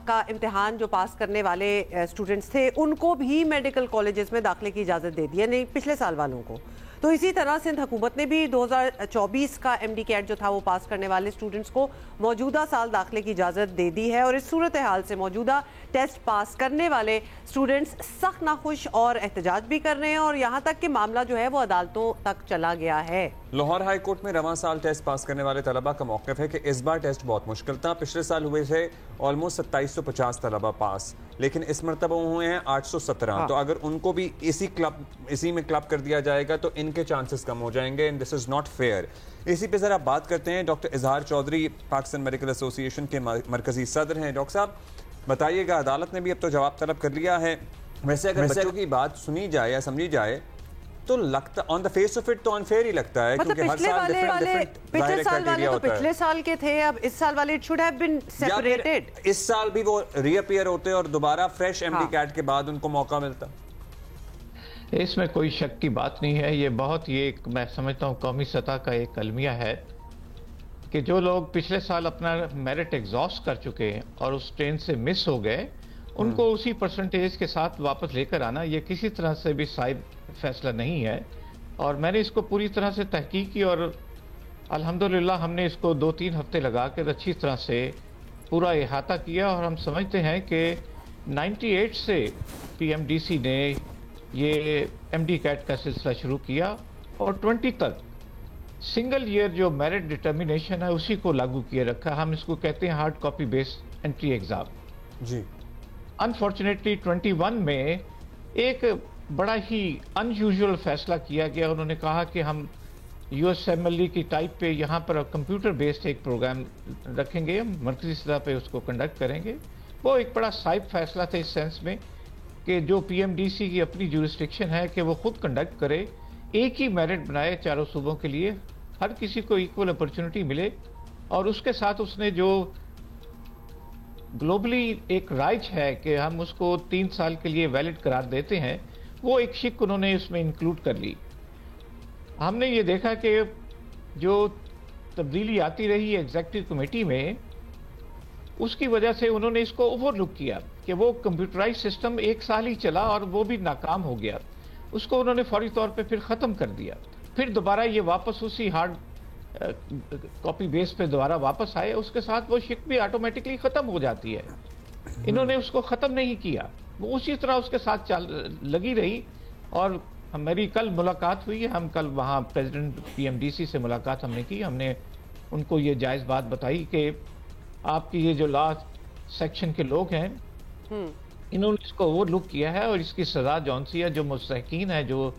کا امتحان جو پاس کرنے والے اسٹوڈنٹس تھے ان کو بھی میڈیکل کالجز میں داخلے کی اجازت دے دی ہے، نہیں پچھلے سال والوں کو. تو اسی طرح سندھ حکومت نے بھی 2024 کا ایم ڈی کیٹ جو تھا وہ پاس کرنے والے اسٹوڈنٹس کو موجودہ سال داخلے کی اجازت دے دی ہے. اور اس صورتحال سے موجودہ ٹیسٹ پاس کرنے والے اسٹوڈنٹس سخت ناخوش اور احتجاج بھی کر رہے ہیں اور یہاں تک کہ معاملہ جو ہے وہ عدالتوں تک چلا گیا ہے. لاہور ہائی کورٹ میں رواں سال ٹیسٹ پاس کرنے والے طلبہ کا موقف ہے کہ اس بار ٹیسٹ بہت مشکل تھا. پچھلے سال ہوئے تھے آلموسٹ 2750 طلبہ پاس، لیکن اس مرتبہ ہوئے ہیں 817. تو اگر ان کو بھی اسی میں کلب کر دیا جائے گا تو ان کے چانسز کم ہو جائیں گے. دس از ناٹ فیئر. اسی پہ ذرا بات کرتے ہیں. ڈاکٹر اظہار چودھری پاکستان میڈیکل ایسوسی ایشن کے مرکزی صدر ہیں. ڈاکٹر صاحب بتائیے گا، عدالت نے بھی اب تو جواب طلب کر لیا ہے. ویسے اگر بچوں کی بات سنی جائے یا سمجھی جائے تو لگتا آن دا فیس آف اٹ تو انفیئر ہی لگتا ہے، کیونکہ ہر سال پچھلے سال والے تو پچھلے سال کے تھے، اب اس سال والے it should have been separated. اس سال بھی وہ ری اپیئر ہوتے اور دوبارہ فریش ایم ڈی کیٹ کے بعد ان کو موقع ملتا. اس میں کوئی شک کی بات نہیں ہے. یہ بہت میں سمجھتا ہوں قومی سطح کا ایک المیہ ہے کہ جو لوگ پچھلے سال اپنا میرٹ ایگزاسٹ کر چکے ہیں اور اس ٹرین سے مس ہو گئے ان کو اسی پرسنٹیج کے ساتھ واپس لے کر آنا یہ کسی طرح سے بھی صائب فیصلہ نہیں ہے. اور میں نے اس کو پوری طرح سے تحقیق کی اور الحمدللہ ہم نے اس کو 2-3 ہفتے لگا کر اچھی طرح سے پورا احاطہ کیا اور ہم سمجھتے ہیں کہ 98 سے پی ایم ڈی سی نے یہ ایم ڈی کیٹ کا سلسلہ شروع کیا اور 20 تک سنگل ایئر جو میرٹ ڈٹرمنیشن ہے اسی کو لاگو کیے رکھا. ہم اس کو کہتے ہیں hard copy based entry exam. جی انفارچونیٹلی 21 میں ایک بڑا ہی ان یوزول فیصلہ کیا گیا. انہوں نے کہا کہ ہم U S M L E کی ٹائپ پہ یہاں پر کمپیوٹر بیسڈ ایک پروگرام رکھیں گے، مرکزی سطح پہ اس کو کنڈکٹ کریں گے. وہ ایک بڑا صائب فیصلہ تھا اس سینس میں کہ جو پی ایم ڈی سی کی اپنی جورسڈکشن ہے کہ وہ خود کنڈکٹ کرے، ایک ہی میرٹ بنائے چاروں صوبوں کے لیے، ہر کسی کو ایکول اپرچونٹی ملے. اور اس کے ساتھ اس نے جو گلوبلی ایک رائج ہے کہ ہم اس کو 3 سال کے لیے ویلڈ قرار دیتے ہیں، وہ ایک شک انہوں نے اس میں انکلوڈ کر لی. ہم نے یہ دیکھا کہ جو تبدیلی آتی رہی ایگزیکٹو کمیٹی میں اس کی وجہ سے انہوں نے اس کو اوور لک کیا کہ وہ کمپیوٹرائز سسٹم 1 سال ہی چلا اور وہ بھی ناکام ہو گیا. اس کو انہوں نے فوری طور پہ پھر ختم کر دیا. پھر دوبارہ یہ واپس اسی ہارڈ کاپی بیس پہ دوبارہ واپس آئے. اس کے ساتھ وہ شک بھی آٹومیٹکلی ختم ہو جاتی ہے. انہوں نے اس کو ختم نہیں کیا، وہ اسی طرح اس کے ساتھ لگی رہی. اور میری کل ملاقات ہوئی ہے، ہم کل وہاں president P M D C سے ملاقات ہم نے کی. ہم نے ان کو یہ جائز بات بتائی کہ آپ کی یہ جو لا سیکشن کے لوگ ہیں انہوں نے اس کو اوور لک کیا ہے اور اس کی سزا جون سی ہے، جو مستحقین ہے، جو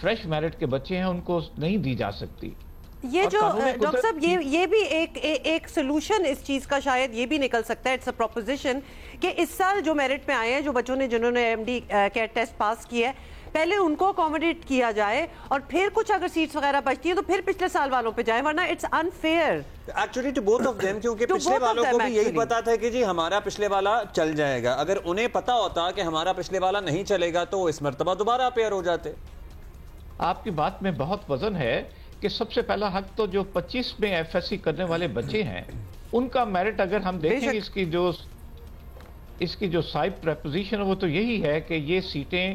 فریش میرٹ کے بچے ہیں، ان کو نہیں دی جا سکتی. یہ جو ڈاکٹر صاحب یہ بھی ایک سلوشن اس چیز کا شاید یہ بھی نکل سکتا ہے، اٹس اے پروپوزیشن کہ اس سال جو میرٹ پہ آئے ہیں، جو بچوں نے جنہوں نے M D CAT test pass کیا ہے، پہلے ان کو اکوموڈیٹ کیا جائے اور پھر کچھ اگر سیٹس وغیرہ بچتی ہیں تو پھر پچھلے سال والوں پہ جائیں، ورنہ it's unfair actually to both of them. کیونکہ پچھلے والوں کو بھی یہی پتا تھا کہ جی ہمارا پچھلے والا چل جائے گا. اگر انہیں پتا ہوتا کہ ہمارا پچھلے والا نہیں چلے گا تو اس مرتبہ دوبارہ اپیئر ہو جاتے. آپ کی بات میں بہت وزن ہے کہ سب سے پہلا حق تو جو 25 میں ایف ایس سی کرنے والے بچے ہیں ان کا میرٹ اگر ہم دیکھیں اس کی جو صائب پریپوزیشن وہ تو یہی ہے کہ یہ سیٹیں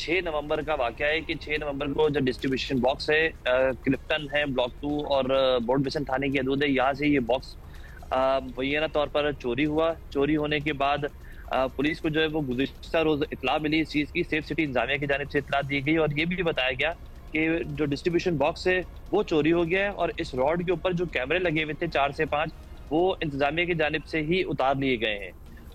6 نومبر کا واقعہ ہے کہ 6 نومبر کو جو ڈسٹریبیوشن باکس ہے کلفٹن ہے بلاک 2 اور بورڈ مشن تھانے کی حدود ہے، یہاں سے یہ باکس مبینہ طور پر چوری ہوا۔ چوری ہونے کے بعد پولیس کو جو ہے وہ گزشتہ روز اطلاع ملی اس چیز کی، سیف سٹی انتظامیہ کی جانب سے اطلاع دی گئی اور یہ بھی بتایا گیا کہ جو ڈسٹریبیوشن باکس ہے وہ چوری ہو گیا ہے اور اس روڈ کے اوپر جو کیمرے لگے ہوئے تھے 4 سے 5 وہ انتظامیہ کی جانب سے ہی اتار لیے گئے ہیں۔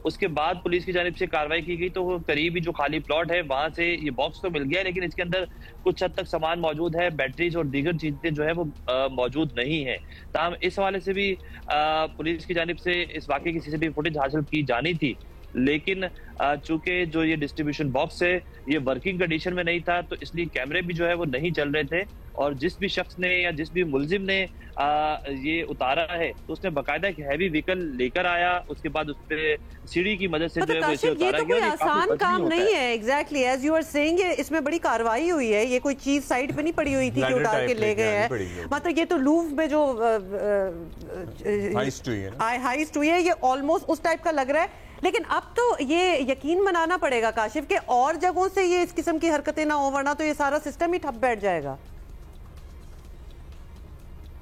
اس کے بعد پولیس کی جانب سے کارروائی کی گئی تو وہ قریبی جو خالی پلاٹ ہے وہاں سے یہ باکس تو مل گیا ہے، لیکن اس کے اندر کچھ حد تک سامان موجود ہے، بیٹریز اور دیگر چیزیں جو ہے وہ موجود نہیں ہیں۔ تاہم اس حوالے سے بھی پولیس کی جانب سے اس واقعے کی CCTV فوٹیج حاصل کی جانی تھی، لیکن چونکہ جو یہ ڈسٹریبیوشن باکس ہے یہ ورکنگ کنڈیشن میں نہیں تھا تو اس لیے کیمرے بھی جو ہے وہ نہیں چل رہے تھے اور جس بھی شخص نے یا جس بھی ملزم نے یہ اتارا ہے تو اس نے باقاعدہ ایک ہیوی وہیکل لے کر آیا، اس کے بعد اس پہ سیڑھی کی مدد سے جو ہے وہ اسے اتارا گیا۔ یہ تو کوئی آسان کام نہیں ہے، exactly as you are seeing, اس میں بڑی کارروائی ہوئی ہے، یہ کوئی چیز سائڈ پہ نہیں پڑی ہوئی تھی کہ اٹھا کے لے گئے ہیں، مطلب یہ تو لوف میں جو ہائسٹ ہوئی ہے یہ آلموسٹ اس ٹائپ کا لگ رہا ہے۔ لیکن اب تو یہ یقین منانا پڑے گا کاشف کہ اور جگہوں سے یہ اس قسم کی حرکتیں نہ ہو، ورنہ تو یہ سارا سسٹم ہی ٹھپ بیٹھ جائے گا۔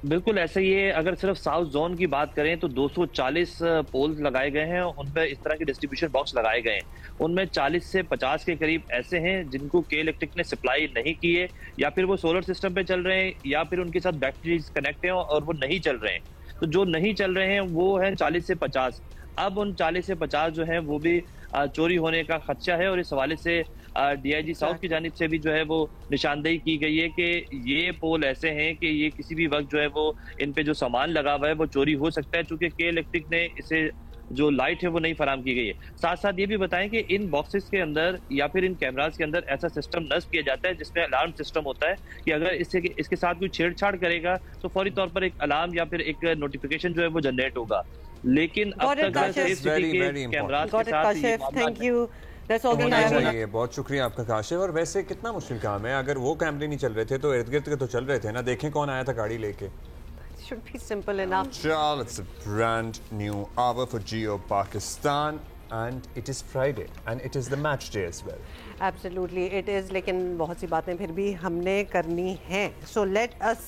بالکل ایسا ہی ہے، اگر صرف ساؤتھ زون کی بات کریں تو 240 پولز لگائے گئے ہیں، ان پہ اس طرح کے ڈسٹریبیوشن باکس لگائے گئے ہیں، ان میں 40 سے 50 کے قریب ایسے ہیں جن کو کے الیکٹرک نے سپلائی نہیں کی ہے، یا پھر وہ سولر سسٹم پہ چل رہے ہیں یا پھر ان کے ساتھ بیٹریز کنیکٹ ہیں اور وہ نہیں چل رہے ہیں۔ تو جو نہیں چل رہے ہیں وہ ہیں 40 سے 50۔ اب ان 40 سے 50 جو ہیں وہ بھی چوری ہونے کا خدشہ ہے اور اس حوالے سے DIG ساؤتھ کی جانب سے بھی جو ہے وہ نشاندہی کی گئی ہے کہ یہ پول ایسے ہیں کہ یہ کسی بھی وقت جو ہے وہ ان پہ جو سامان لگا ہوا ہے وہ چوری ہو سکتا ہے، چونکہ کے الیکٹرک نے اسے جو لائٹ ہے وہ نہیں فراہم کی گئی ہے۔ ساتھ ساتھ یہ بھی بتائیں کہ ان باکسز کے اندر یا پھر ان کیمراز کے اندر ایسا سسٹم نصب کیا جاتا ہے جس میں الارم سسٹم ہوتا ہے کہ اگر اس کے ساتھ کوئی چھیڑ چھاڑ کرے گا تو فوری طور پر ایک الارم یا پھر ایک نوٹیفیکیشن جو ہے وہ جنریٹ ہوگا، لیکن اب تک کیمراز کے ساتھ بہت شکریہ آپ کا کاشف۔ اور ویسے کتنا مشکل کام ہے، اگر وہ کیمرے نہیں چل رہے تھے تو ارد گرد کے تو چل رہے تھے نا، دیکھیں کون آیا تھا گاڑی لے کے۔ should be simple enough. It's a brand new hour for Jio Pakistan and it is Friday and it is the match day as well. Absolutely it is، لیکن بہت سی باتیں پھر بھی ہم نے کرنی ہیں، so let us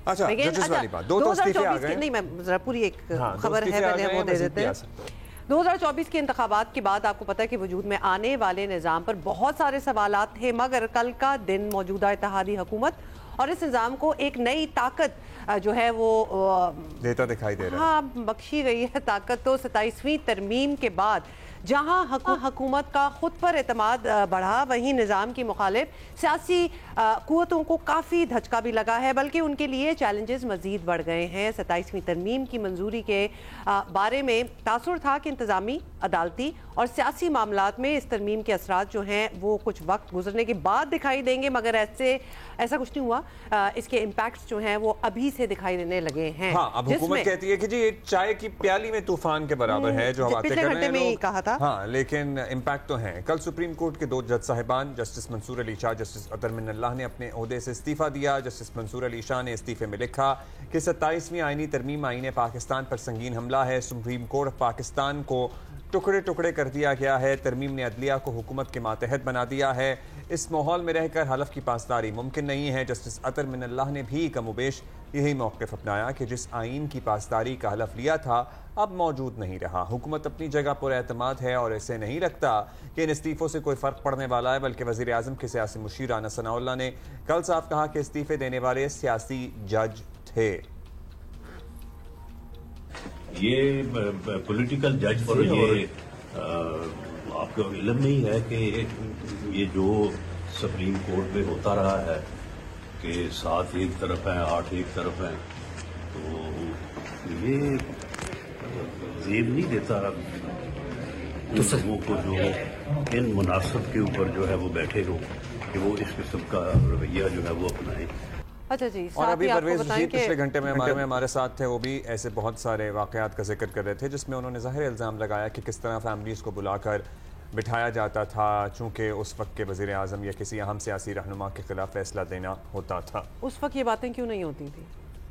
اچھا ججز والی بات، دو استعفے آ گئے، نہیں میں ذرا پوری ایک خبر ہے پہلے وہ دے دیتے ہیں۔ 2024 کے انتخابات کے بعد آپ کو پتہ ہے کہ وجود میں آنے والے نظام پر بہت سارے سوالات تھے، مگر کل کا دن موجودہ اتحادی حکومت اور اس نظام کو ایک نئی طاقت جو ہے وہ دیتا دکھائی دے رہا ہے۔ ہاں بخشی گئی ہے طاقت، تو 27ویں ترمیم کے بعد جہاں حکومت کا خود پر اعتماد بڑھا، وہیں نظام کی مخالف سیاسی قوتوں کو کافی دھچکا بھی لگا ہے، بلکہ ان کے لیے چیلنجز مزید بڑھ گئے ہیں۔ 27ویں ترمیم کی منظوری کے بارے میں تاثر تھا کہ انتظامی، عدالتی اور سیاسی معاملات میں اس ترمیم کے اثرات جو ہیں وہ کچھ وقت گزرنے کے بعد دکھائی دیں گے، مگر ایسا کچھ نہیں ہوا، اس کے امپیکٹس جو ہیں وہ ابھی سے دکھائی دینے لگے ہیں۔ ہاں اب حکومت کہتی ہے کہ جی چائے کی پیالی میں طوفان کے برابر ہے جو باتیں کر رہے ہیں لوگ، کہا تھا ہاں لیکن امپیکٹ تو ہیں۔ کل سپریم کورٹ کے 2 جج صاحبان جسٹس منصور علی شاہ، جسٹس اطہر من اللہ نے اپنے عہدے سے استعفیٰ دیا۔ جسٹس منصور علی شاہ نے استعفے میں لکھا کہ 27ویں آئینی ترمیم آئین پاکستان پر سنگین حملہ ہے، سپریم کورٹ آف پاکستان کو ٹکڑے ٹکڑے کر دیا گیا ہے، ترمیم نے عدلیہ کو حکومت کے ماتحت بنا دیا ہے، اس ماحول میں رہ کر حلف کی پاسداری ممکن نہیں ہے۔ جسٹس اطہر من اللہ نے بھی کم و بیش یہی موقف اپنایا کہ جس آئین کی پاسداری کا حلف لیا تھا اب موجود نہیں رہا، حکومت اپنی جگہ پر اعتماد ہے اور اسے نہیں لگتا کہ ان استعفوں سے کوئی فرق پڑنے والا ہے، بلکہ وزیر اعظم کے سیاسی مشیر رانا ثناء اللہ نے کل صاف کہا کہ استعفے دینے والے سیاسی جج تھے۔ یہ پولیٹیکل جج تھے، یہ آپ کو علم نہیں ہے کہ یہ جو سپریم کورٹ میں ہوتا رہا ہے کہ 7 ایک طرف ہیں 8 ایک طرف ہیں، تو یہ زیب نہیں دیتا لوگوں کو جو ان مناسب کے اوپر جو ہے وہ بیٹھے ہو کہ وہ اس قسم کا رویہ جو ہے وہ اپنائیں۔ اچھا جی، اور ابھی پرویز رشید پچھلے گھنٹے میں ہمارے ساتھ تھے، وہ بھی ایسے بہت سارے واقعات کا ذکر کر رہے تھے جس میں انہوں نے ظاہر الزام لگایا کہ کس طرح فیملیز کو بلا کر بٹھایا جاتا تھا چونکہ اس وقت کے وزیر اعظم یا کسی اہم سیاسی رہنما کے خلاف فیصلہ دینا ہوتا تھا۔ اس وقت یہ باتیں کیوں نہیں ہوتی تھی؟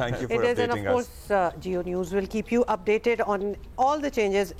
Thank you for updating us. Of course, Geo News will keep you updated on all the changes,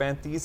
35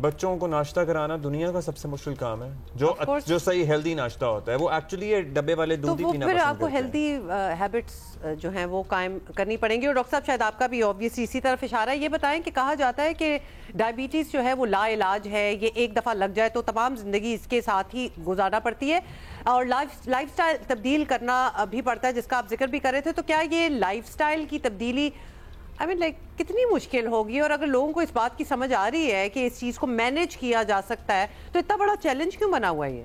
بچوں کو ناشتہ کرانا دنیا کا سب سے مشکل کام ہے. جو صحیح ہیلدی ناشتہ ہوتا ہے وہ ایکچولی یہ ڈبے والے دودھ ہی پینا پسند کرتے ہیں. تو پھر آپ کو ہیلدی ہیبٹس جو ہیں وہ قائم کرنی پڑیں گی. اور ڈاکٹر صاحب شاید آپ کا بھی آبویسلی اسی طرف اشارہ ہے. یہ بتائیں کہ کہا جاتا ہے کہ ڈائبٹیز جو ہے وہ لا علاج ہے, یہ ایک دفعہ لگ جائے تو تمام زندگی اس کے ساتھ ہی گزارنا پڑتی ہے اور لائف سٹائل تبدیل کرنا بھی پڑتا ہے, جس کا آپ ذکر بھی کر رہے تھے. تو کیا یہ لائف سٹائل کی تبدیلی کتنی مشکل ہوگی, اور اگر لوگوں کو اس بات کی سمجھ آ رہی ہے کہ اس چیز کو مینیج کیا جا سکتا ہے تو اتنا بڑا چیلنج کیوں بنا ہوا ہے یہ؟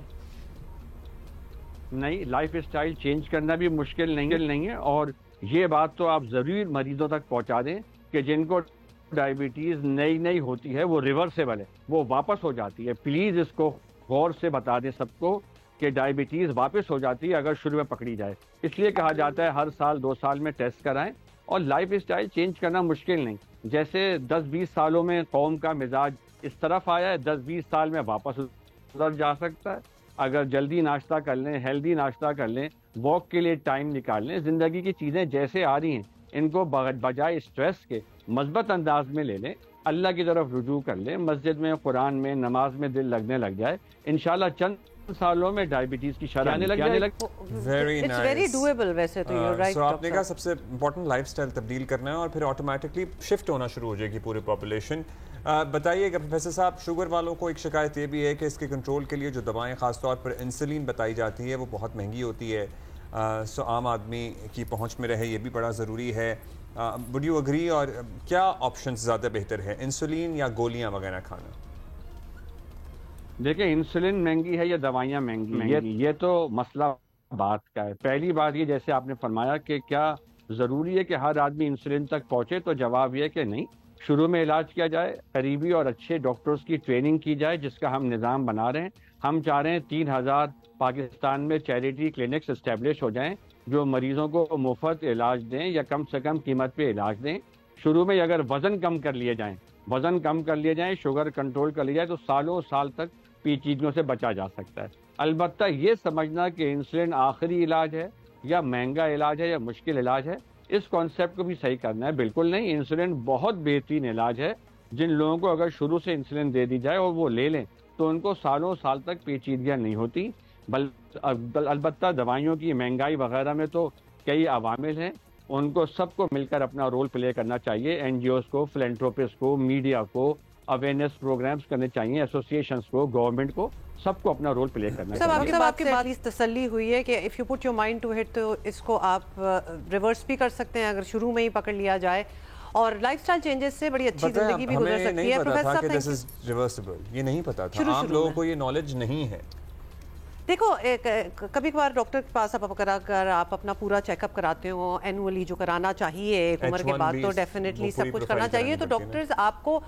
نہیں, لائف سٹائل چینج کرنا بھی مشکل نہیں ہے, اور یہ بات تو آپ ضرور مریضوں تک پہنچا دیں کہ جن کو ڈائبٹیز نئی ہوتی ہے وہ ریورسیبل ہے, وہ واپس ہو جاتی ہے. پلیز اس کو غور سے بتا دیں سب کو کہ ڈائبٹیز واپس ہو جاتی ہے اگر شروع میں پکڑی جائے. اس لیے کہا جاتا ہے ہر سال 2 سال میں ٹیسٹ کرائیں. اور لائف سٹائل چینج کرنا مشکل نہیں, جیسے 10-20 سالوں میں قوم کا مزاج اس طرف آیا ہے, 10-20 سال میں واپس ادھر جا سکتا ہے. اگر جلدی ناشتہ کر لیں, ہیلدی ناشتہ کر لیں, واک کے لیے ٹائم نکال لیں, زندگی کی چیزیں جیسے آ رہی ہیں ان کو بجائے اسٹریس کے مثبت انداز میں لے لیں, اللہ کی طرف رجوع کر لیں, مسجد میں, قرآن میں, نماز میں دل لگنے لگ جائے, انشاءاللہ چند سالوں میں ڈائبٹیز کی شرح آنے لگ جائے. سو آپ نے کہا سب سے امپورٹنٹ لائف سٹائل تبدیل کرنا ہے اور پھر آٹومیٹکلی شفٹ ہونا شروع ہو جائے گی پوری پاپولیشن. بتائیے کہ پروفیسر صاحب, شوگر والوں کو ایک شکایت یہ بھی ہے کہ اس کے کنٹرول کے لیے جو دوائیں خاص طور پر انسولین بتائی جاتی ہے وہ بہت مہنگی ہوتی ہے, سو عام آدمی کی پہنچ میں رہے یہ بھی بڑا ضروری ہے. وڈ یو اگری, اور کیا آپشنز زیادہ بہتر ہے, انسولین یا گولیاں وغیرہ کھانا؟ دیکھیں, انسولین مہنگی ہے یا دوائیاں مہنگی ہیں, یہ تو مسئلہ بات کا ہے. پہلی بات یہ, جیسے آپ نے فرمایا کہ کیا ضروری ہے کہ ہر آدمی انسولین تک پہنچے, تو جواب یہ کہ نہیں. شروع میں علاج کیا جائے, قریبی اور اچھے ڈاکٹرز کی ٹریننگ کی جائے, جس کا ہم نظام بنا رہے ہیں. ہم چاہ رہے ہیں 3000 پاکستان میں چیریٹی کلینکس اسٹیبلش ہو جائیں جو مریضوں کو مفت علاج دیں یا کم سے کم قیمت پہ علاج دیں. شروع میں اگر وزن کم کر لیے جائیں, شوگر کنٹرول کر لی جائے, تو سالوں سال تک پیچیدگیوں سے بچا جا سکتا ہے. البتہ یہ سمجھنا کہ انسولین آخری علاج ہے یا مہنگا علاج ہے یا مشکل علاج ہے, اس کانسیپٹ کو بھی صحیح کرنا ہے. بالکل نہیں, انسولین بہت بہترین علاج ہے. جن لوگوں کو اگر شروع سے انسولین دے دی جائے اور وہ لے لیں تو ان کو سالوں سال تک پیچیدگیاں نہیں ہوتی. البتہ دوائیوں کی مہنگائی وغیرہ میں تو کئی عوامل ہیں, ان کو سب کو مل کر اپنا رول پلے کرنا چاہیے. این جی اوز کو, فلینٹروپسٹ کو, میڈیا کو اویئرنیس پروگرامز کرنے چاہیے, ایسوسیشنز کو, گورنمنٹ کو, سب کو اپنا رول پلے کرنا چاہیے. آپ کی بات تسلی ہوئی ہے کہ if you put your mind to it تو اس کو آپ ریورس بھی کر سکتے ہیں اگر شروع میں ہی پکڑ لیا جائے, اور لائف سٹائل چینجز سے بڑی اچھی زندگی بھی گزر سکتی ہے. پروفیسر صاحب, دس از ریورسیبل, یہ نہیں پتا تھا, عام لوگوں کو یہ نالج نہیں ہے. دیکھو, کبھی کبھار ڈاکٹر کے پاس اگر آپ اپنا پورا چیک اپ کراتے ہو اینولی, جو کرانا چاہیے ایک عمر کے بعد, تو ڈیفینیٹلی سب کچھ کرنا چاہیے. تو ڈاکٹرز آپ کو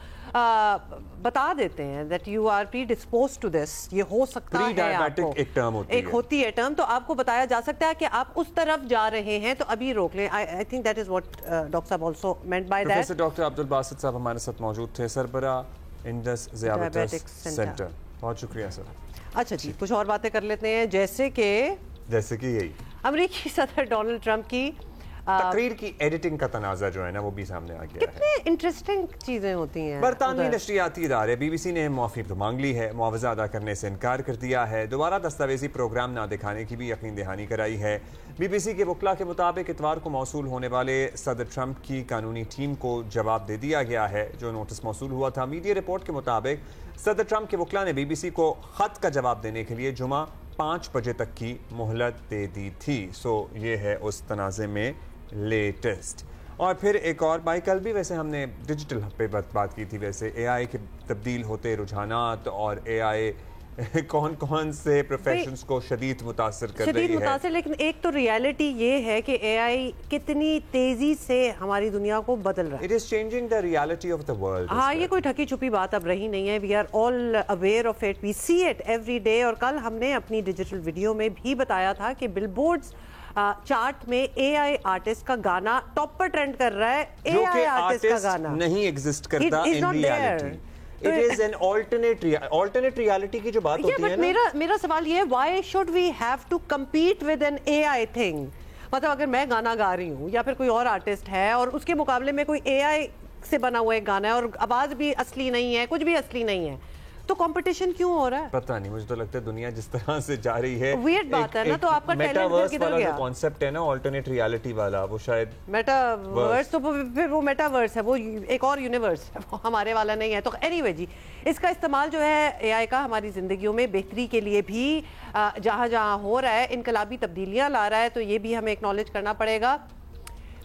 بتا دیتے ہیں that you are predispose to this, یہ ہو سکتا ہے آپ کو, ایک ہوتی ہے ٹرم, تو آپ کو بتایا جا سکتا ہے کہ آپ اس طرف جا رہے ہیں تو ابھی روک لیں. I think that is what doctor صاحب also meant by that. Professor doctor Abdul Basit صاحب ہمارے ساتھ موجود تھے, سربراہ انڈس ذیابیطس سینٹر. بہت شکریہ سر. اچھا جی, کچھ اور باتیں کر لیتے ہیں, جیسے کہ یہی امریکی صدر ڈونلڈ ٹرمپ کی تقریر کی ایڈیٹنگ کا تنازع جو ہے نا وہ بھی سامنے آ گیا ہے. کتنے انٹرسٹنگ چیزیں ہوتی ہیں. برطانوی نشریاتی ادارے بی بی سی نے معافی تو مانگ لی ہے, معاوضہ ادا کرنے سے انکار کر دیا ہے, دوبارہ دستاویزی پروگرام نہ دکھانے کی بھی یقین دہانی کرائی ہے. بی بی سی کے وکلاء کے مطابق اتوار کو موصول ہونے والے صدر ٹرمپ کی قانونی ٹیم کو جواب دے دیا گیا ہے جو نوٹس موصول ہوا تھا. میڈیا رپورٹ کے مطابق صدر ٹرمپ کے وکلاء نے بی بی سی کو خط کا جواب دینے کے لیے جمعہ 5 بجے تک کی مہلت دے دی تھی. سو یہ ہے اس تنازع میں لیٹسٹ. اور پھر ایک اور بھائی, کل بھی ویسے ہم نے ڈیجیٹل ہب پہ بات کی تھی, ویسے اے آئی کے تبدیل ہوتے رجحانات اور اے آئی کون کون سے پروفیشنز کو شدید متاثر کر رہی ہے. لیکن ایک تو ریالٹی یہ ہے کہ اے آئی کتنی تیزی سے ہماری دنیا کو بدل رہا ہے. It is changing the reality of the world. ہاں, یہ کوئی ٹھکی چھپی بات اب رہی نہیں ہے. We are all aware of it. We see it every day. اور کل ہم نے اپنی ڈیجیٹل ویڈیو میں بھی بتایا تھا کہ بل بورڈز چارٹ میں اے آئی آرٹسٹ کا گانا ٹاپ پر ٹرینڈ کر رہا ہے. اے آئی آرٹسٹ کا گانا نہیں ایگزسٹ کرتا in reality. It is an alternate reality کی جو بات ہوتی ہے نا. میرا سوال یہ ہے, why should we have to compete with an AI thing? مطلب اگر میں گانا گا رہی ہوں یا پھر کوئی اور آرٹسٹ ہے اور اس کے مقابلے میں کوئی اے آئی سے بنا ہوا ایک گانا ہے اور آواز بھی اصلی نہیں ہے, کچھ بھی اصلی نہیں ہے, تو کمپٹیشن کیوں ہو رہا ہے؟ پتہ نہیں, مجھے تو لگتا ہے دنیا جس طرح سے جا رہی ہے, ویئرڈ بات ہے نا, تو آپ کا ٹیلنٹ کدھر گیا؟ کانسیپٹ ہے نا آلٹرنیٹ ریالٹی والا, وہ شاید میٹا ورس, تو پھر وہ میٹا ورس ہے, وہ ایک اور یونیورس ہے, وہ ہمارے والا نہیں ہے. تو اینی وے جی, اس کا استعمال جو ہے اے آئی کا ہماری زندگیوں میں بہتری کے لیے بھی جہاں جہاں ہو رہا ہے, انقلابی تبدیلیاں لا رہا ہے, تو یہ بھی ہمیں اکنالج کرنا پڑے گا.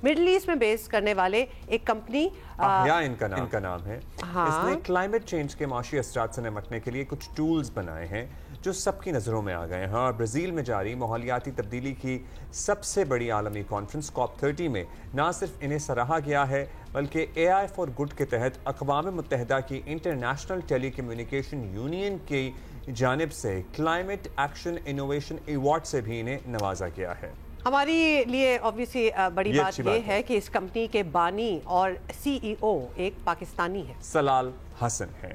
مڈل ایسٹ میں بیس کرنے والے ایک کمپنی احیا ان کا نام ہے, اس نے کلائمیٹ چینج کے معاشی اثرات سے نمٹنے کے لیے کچھ ٹولز بنائے ہیں جو سب کی نظروں میں آ گئے ہیں. اور برازیل میں جاری ماحولیاتی تبدیلی کی سب سے بڑی عالمی کانفرنس COP30 میں نہ صرف انہیں سراہا گیا ہے بلکہ اے آئی فار گڈ کے تحت اقوام متحدہ کی انٹرنیشنل ٹیلی کمیونیکیشن یونین کی جانب سے کلائمیٹ ایکشن انوویشن ایوارڈ سے بھی انہیں نوازا گیا ہے. ہماری لیے obviously بڑی بات یہ ہے کہ اس کمپنی کے بانی اور CEO ایک پاکستانی ہے, سلال حسن ہے.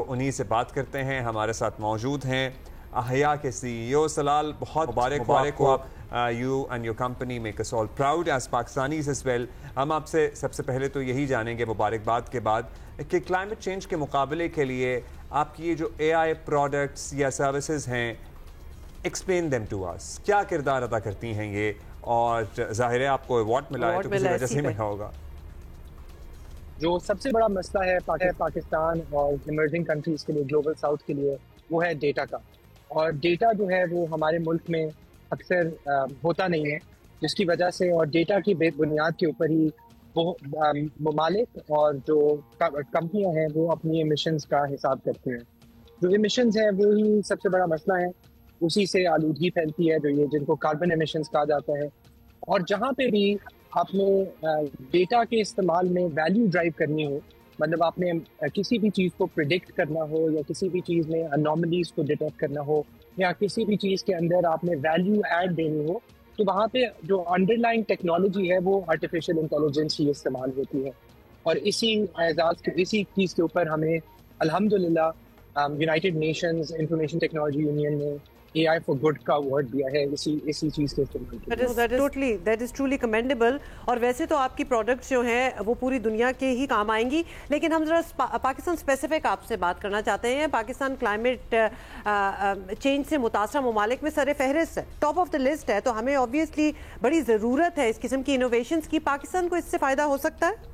انہی سے بات کرتے ہیں. ہمارے ساتھ موجود ہیں احیا کے CEO سلال. بہت مبارک ہو آپ. You and your company make us all proud as Pakistanis as well. ہم آپ سے سب سے پہلے تو یہی جانیں گے مبارکباد کے بعد کہ کلائمیٹ چینج کے مقابلے کے لیے آپ کی یہ جو AI پروڈکٹس یا سروسز ہیں, ایکسپلین دیم ٹو اس, کیا کردار ادا کرتی ہیں یہ, اور ظاہر ہے آپ کو ایوارڈ ملا ہے تو کسی وجہ سے ملا ہوگا. جو سب سے بڑا مسئلہ ہے پاکستان اور ایمرجنگ کنٹریز کے لیے, گلوبل ساؤتھ کے لیے, وہ ہے ڈیٹا کا. اور ڈیٹا جو ہے وہ ہمارے ملک میں اکثر ہوتا نہیں ہے, جس کی وجہ سے, اور ڈیٹا کی بنیاد کے اوپر ہی وہ ممالک اور جو کمپنیاں ہیں وہ اپنی ایمیشنز کا حساب کرتے ہیں. جو ایمیشنز ہیں وہی سب سے بڑا مسئلہ ہے, اسی سے آلودگی پھیلتی ہے, جو یہ جن کو کاربن ایمیشنز کہا جاتا ہے. اور جہاں پہ بھی آپ نے ڈیٹا کے استعمال میں ویلیو ڈرائیو کرنی ہو, مطلب آپ نے کسی بھی چیز کو پریڈکٹ کرنا ہو یا کسی بھی چیز میں انوملیز کو ڈیٹیکٹ کرنا ہو یا کسی بھی چیز کے اندر آپ نے ویلیو ایڈ دینی ہو, تو وہاں پہ جو انڈر لائن ٹیکنالوجی ہے وہ آرٹیفیشیل انٹیلیجنس ہی استعمال ہوتی ہے. اور اسی چیز کے اوپر ہمیں الحمدللہ United nations information technology union نے اے آئی فار گڈ کا ایوارڈ دیا ہے اسی چیز کے استعمال کے لیے. That is truly commendable. اور ویسے تو آپ کی پروڈکٹس جو ہیں وہ پوری دنیا کے ہی کام آئیں گی, لیکن ہم ذرا پاکستان اسپیسیفک آپ سے بات کرنا چاہتے ہیں. پاکستان کلائمیٹ چینج سے متاثرہ ممالک میں سر فہرست ہے, ٹاپ آف دا لسٹ ہے, تو ہمیں obviously بڑی ضرورت ہے اس قسم کی انوویشنز کی. پاکستان کو اس سے فائدہ ہو سکتا ہے؟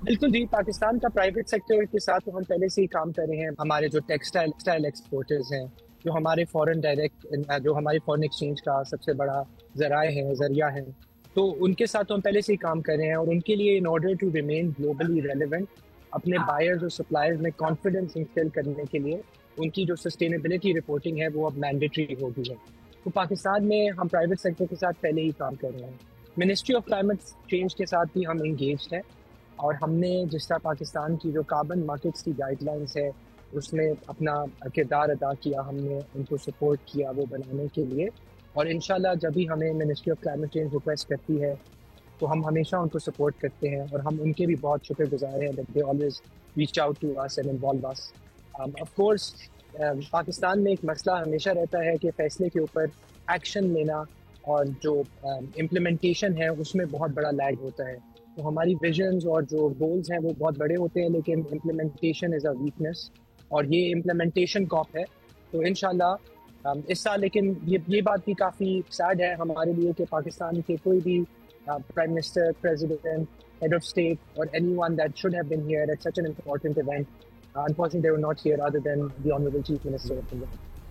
بالکل جی, پاکستان کا پرائیویٹ سیکٹر کے ساتھ تو ہم پہلے سے ہی کام کر رہے ہیں. ہمارے جو ٹیکسٹائل ایکسپورٹرز ہیں, جو ہمارے فورن ڈائریکٹ, جو ہماری فورن ایکسچینج کا سب سے بڑا ذریعہ ہے, تو ان کے ساتھ تو ہم پہلے سے ہی کام کر رہے ہیں. اور ان کے لیے in order to remain globally relevant, اپنے بائرز اور سپلائرز میں کانفیڈنس انسٹل کرنے کے لیے ان کی جو سسٹینیبلٹی رپورٹنگ ہے وہ اب مینڈیٹری ہو گئی ہے. تو پاکستان میں ہم پرائیویٹ سیکٹر کے ساتھ پہلے ہی کام کر رہے ہیں. منسٹری آف کلائمیٹ چینج کے ساتھ بھی ہم انگیجڈ ہیں, اور ہم نے جس طرح پاکستان کی جو کاربن مارکیٹس کی گائیڈ لائنس ہے اس میں اپنا کردار ادا کیا, ہم نے ان کو سپورٹ کیا وہ بنانے کے لیے. اور انشاءاللہ جب بھی ہمیں ministry of climate change request کرتی ہے تو ہم ہمیشہ ان کو سپورٹ کرتے ہیں, اور ہم ان کے بھی بہت شکر گزار ہیں that they always reach out to us and involve us. Of course Pakistan میں ایک مسئلہ ہمیشہ رہتا ہے کہ فیصلے کے اوپر ایکشن لینا اور جو امپلیمنٹیشن ہے اس میں بہت بڑا لیگ ہوتا ہے. تو ہماری ویژنز اور جو گولز ہیں وہ بہت بڑے ہوتے ہیں, لیکن امپلیمنٹیشن از اے ویکنیس, اور یہ امپلیمنٹیشن کاپ ہے. تو انشاءاللہ اس سال, لیکن یہ بات بھی کافی سیڈ ہے ہمارے لیے کہ پاکستان کے کوئی بھی prime minister, president, head of state اور any one that should have been here at such an important event, unfortunately they were not here other than the honorable chief minister of India.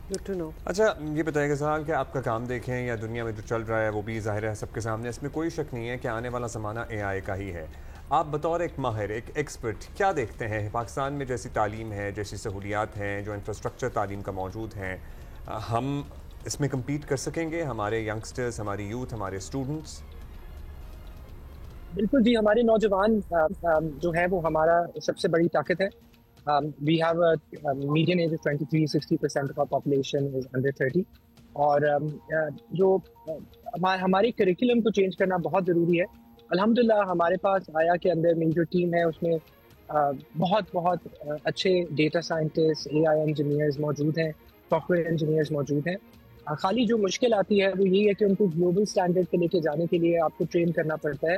Good to know. اچھا یہ بتائیے گا صاحب کہ آپ کا کام دیکھیں یا دنیا میں جو چل رہا ہے وہ بھی ظاہر ہے سب کے سامنے, اس میں کوئی شک نہیں ہے کہ آنے والا زمانہ اے آئی کا ہی ہے. آپ بطور ایک ماہر, ایک ایکسپرٹ, کیا دیکھتے ہیں پاکستان میں جیسی تعلیم ہے, جیسی سہولیات ہیں, جو انفراسٹرکچر تعلیم کا موجود ہیں, ہم اس میں کمپیٹ کر سکیں گے, ہمارے ینگسٹرز, ہماری یوتھ, ہمارے اسٹوڈنٹس؟ بالکل جی, ہمارے نوجوان جو ہے وہ ہمارا سب سے بڑی طاقت ہے. We have a median age of 23, 60% of our population is under 30. اور جو ہماری کریکولم کو چینج کرنا بہت ضروری ہے. الحمدللہ ہمارے پاس آیا کے اندر میری جو ٹیم ہے اس میں بہت اچھے data scientist, a I engineers موجود ہیں, سافٹ ویئر انجینئرز موجود ہیں. خالی جو مشکل آتی ہے وہ یہی ہے کہ ان کو گلوبل اسٹینڈرڈ پہ لے کے جانے کے لیے آپ کو ٹرین کرنا پڑتا ہے.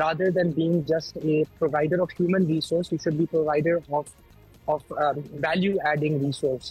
rather than being just a provider of human resource, we should be provider of value adding resource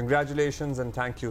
congratulations and thank you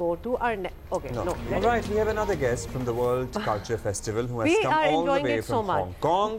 go to our okay no all right, we have another guest from the World Culture Festival who has come all the way from Hong Kong।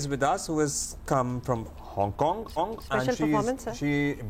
is with us, who has come from Hong Kong, and she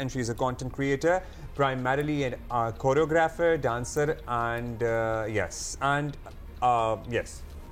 and she is a content creator, primarily a choreographer, dancer, and yes,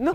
no,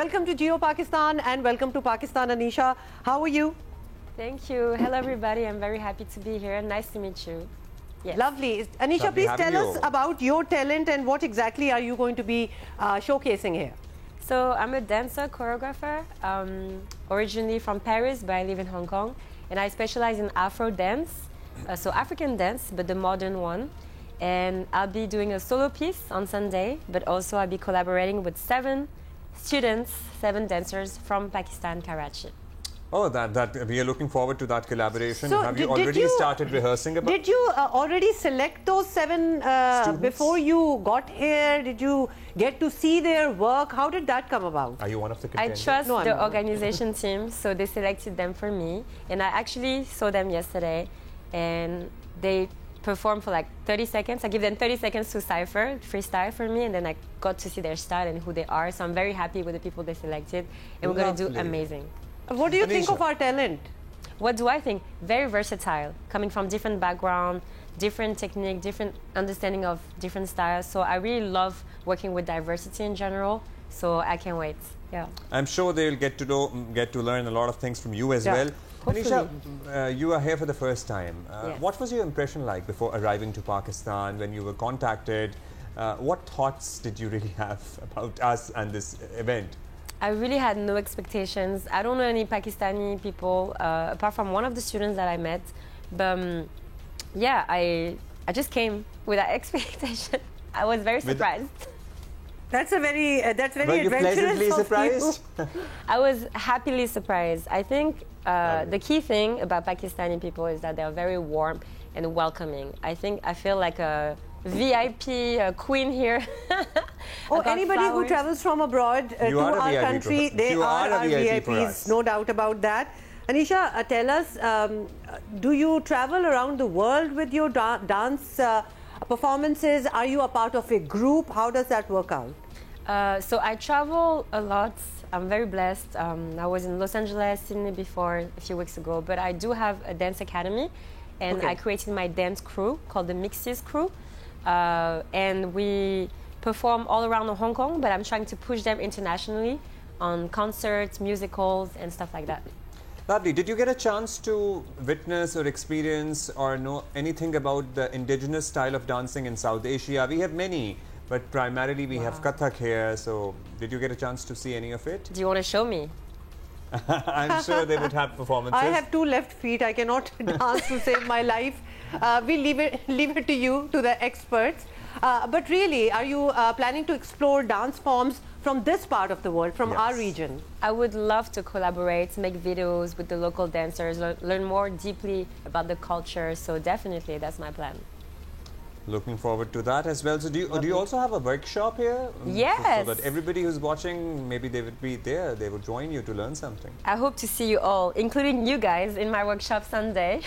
Welcome to Geo Pakistan and welcome to Pakistan, Anisha. How are you? Thank you. Hello everybody. I'm very happy to be here. Nice to meet you. Yes. Lovely. Anisha, please tell us about your talent and what exactly are you going to be showcasing here? So I'm a dancer, choreographer, originally from Paris, but I live in Hong Kong, and I specialize in Afro dance, so African dance, but the modern one. And I'll be doing a solo piece on Sunday, but also I'll be collaborating with 7 students, 7 dancers from Pakistan, Karachi. Oh, that we are looking forward to that collaboration. So have you already started rehearsing about? Did you already select those 7 before you got here? Did you get to see their work? How did that come about? Are you one of the contenders? I trust the organization team, so they selected them for me, and I actually saw them yesterday, and they performed for like 30 seconds. I give them 30 seconds to cipher, freestyle for me, and then I got to see their style and who they are. So I'm very happy with the people they selected, and we're going to do amazing. What do you think of our talent? What do I think? Very versatile, coming from different background, different technique, different understanding of different styles. So I really love working with diversity in general. So I can't wait. Yeah. I'm sure they'll get to learn a lot of things from you as well. Anisha, you are here for the first time. Yes. What was your impression like before arriving to Pakistan when you were contacted? What thoughts did you really have about us and this event? I really had no expectations. I don't know any Pakistani people apart from one of the students that I met. But yeah, I just came without expectation. I was very surprised. That's very Were you pleasantly surprised? I was happily surprised. I think the key thing about Pakistani people is that they are very warm and welcoming. I feel like a VIP queen here. Anybody who travels from abroad to our country, they are our VIPs, no doubt about that. Anisha, tell us, do you travel around the world with your dance performances? Are you a part of a group? How does that work out? So I travel a lot. I'm very blessed. I was in Los Angeles, Sydney before a few weeks ago, but I do have a dance academy, and I created my dance crew called the Mixes Crew. And we perform all around Hong Kong, but I'm trying to push them internationally on concerts, musicals, and stuff like that. Lovely. Did you get a chance to witness or experience or know anything about the indigenous style of dancing in South Asia? We have many, but primarily we have Kathak here. So did you get a chance to see any of it? Do you want to show me? I'm sure they would have performances. I have 2 left feet. I cannot dance to save my life. we'll leave it to you, to the experts. But really, are you planning to explore dance forms from this part of the world, from our region? I would love to collaborate, make videos with the local dancers, learn more deeply about the culture. So definitely, that's my plan. Looking forward to that as well. So do you also have a workshop here? Yes. So that everybody who's watching, maybe they would be there, they would join you to learn something. I hope to see you all, including you guys, in my workshop Sunday.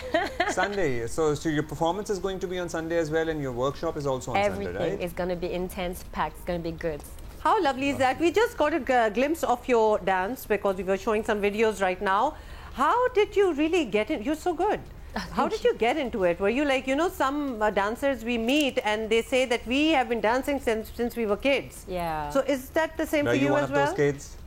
Sunday. So your performance is going to be on Sunday as well, and your workshop is also on Sunday, right? Everything is going to be intense, packed. It's going to be good. How lovely is that? We just got a glimpse of your dance because we were showing some videos right now. How did you really get in? You're so good. How did you get into it? Were you like, you know, some dancers we meet and they say that we have been dancing since we were kids. Yeah. So is that the same for you as well? Are you one of those kids?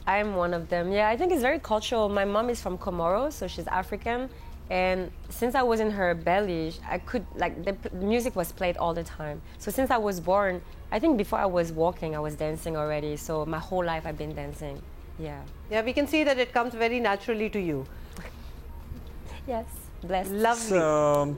I'm one of them. Yeah, I think it's very cultural. My mom is from Comoros, so she's African. And since I was in her belly, I could, like, the music was played all the time. So since I was born, I think before I was walking, I was dancing already. So my whole life I've been dancing. Yeah. Yeah, we can see that it comes very naturally to you. Yes. Blessed. Lovely.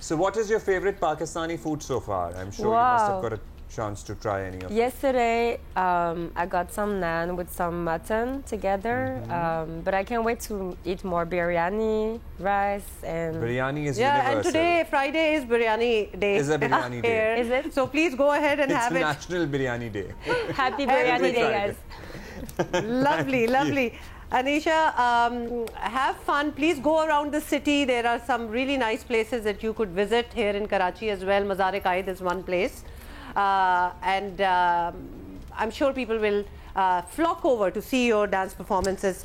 So what is your favorite Pakistani food so far? I'm sure you must have got a chance to try any of it. Yesterday, I got some naan with some mutton together, but I can't wait to eat more biryani, rice, and... Biryani is universal. And today, Friday, is biryani day. Is a biryani day. Is it? So please go ahead and have it. It's National Biryani Day. Happy biryani day, guys. Lovely, lovely. Anisha, have fun. Please go around the city. There are some really nice places that you could visit here in Karachi as well. Mazar-e-Qaid is one place. And I'm sure people will flock over to see your dance performances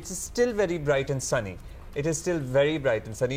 it's still very bright and sunny. It is still very bright and sunny.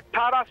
18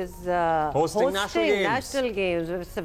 is hosting national games. It's a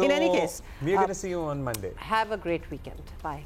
In any case, we are going to see you on Monday. Have a great weekend. Bye.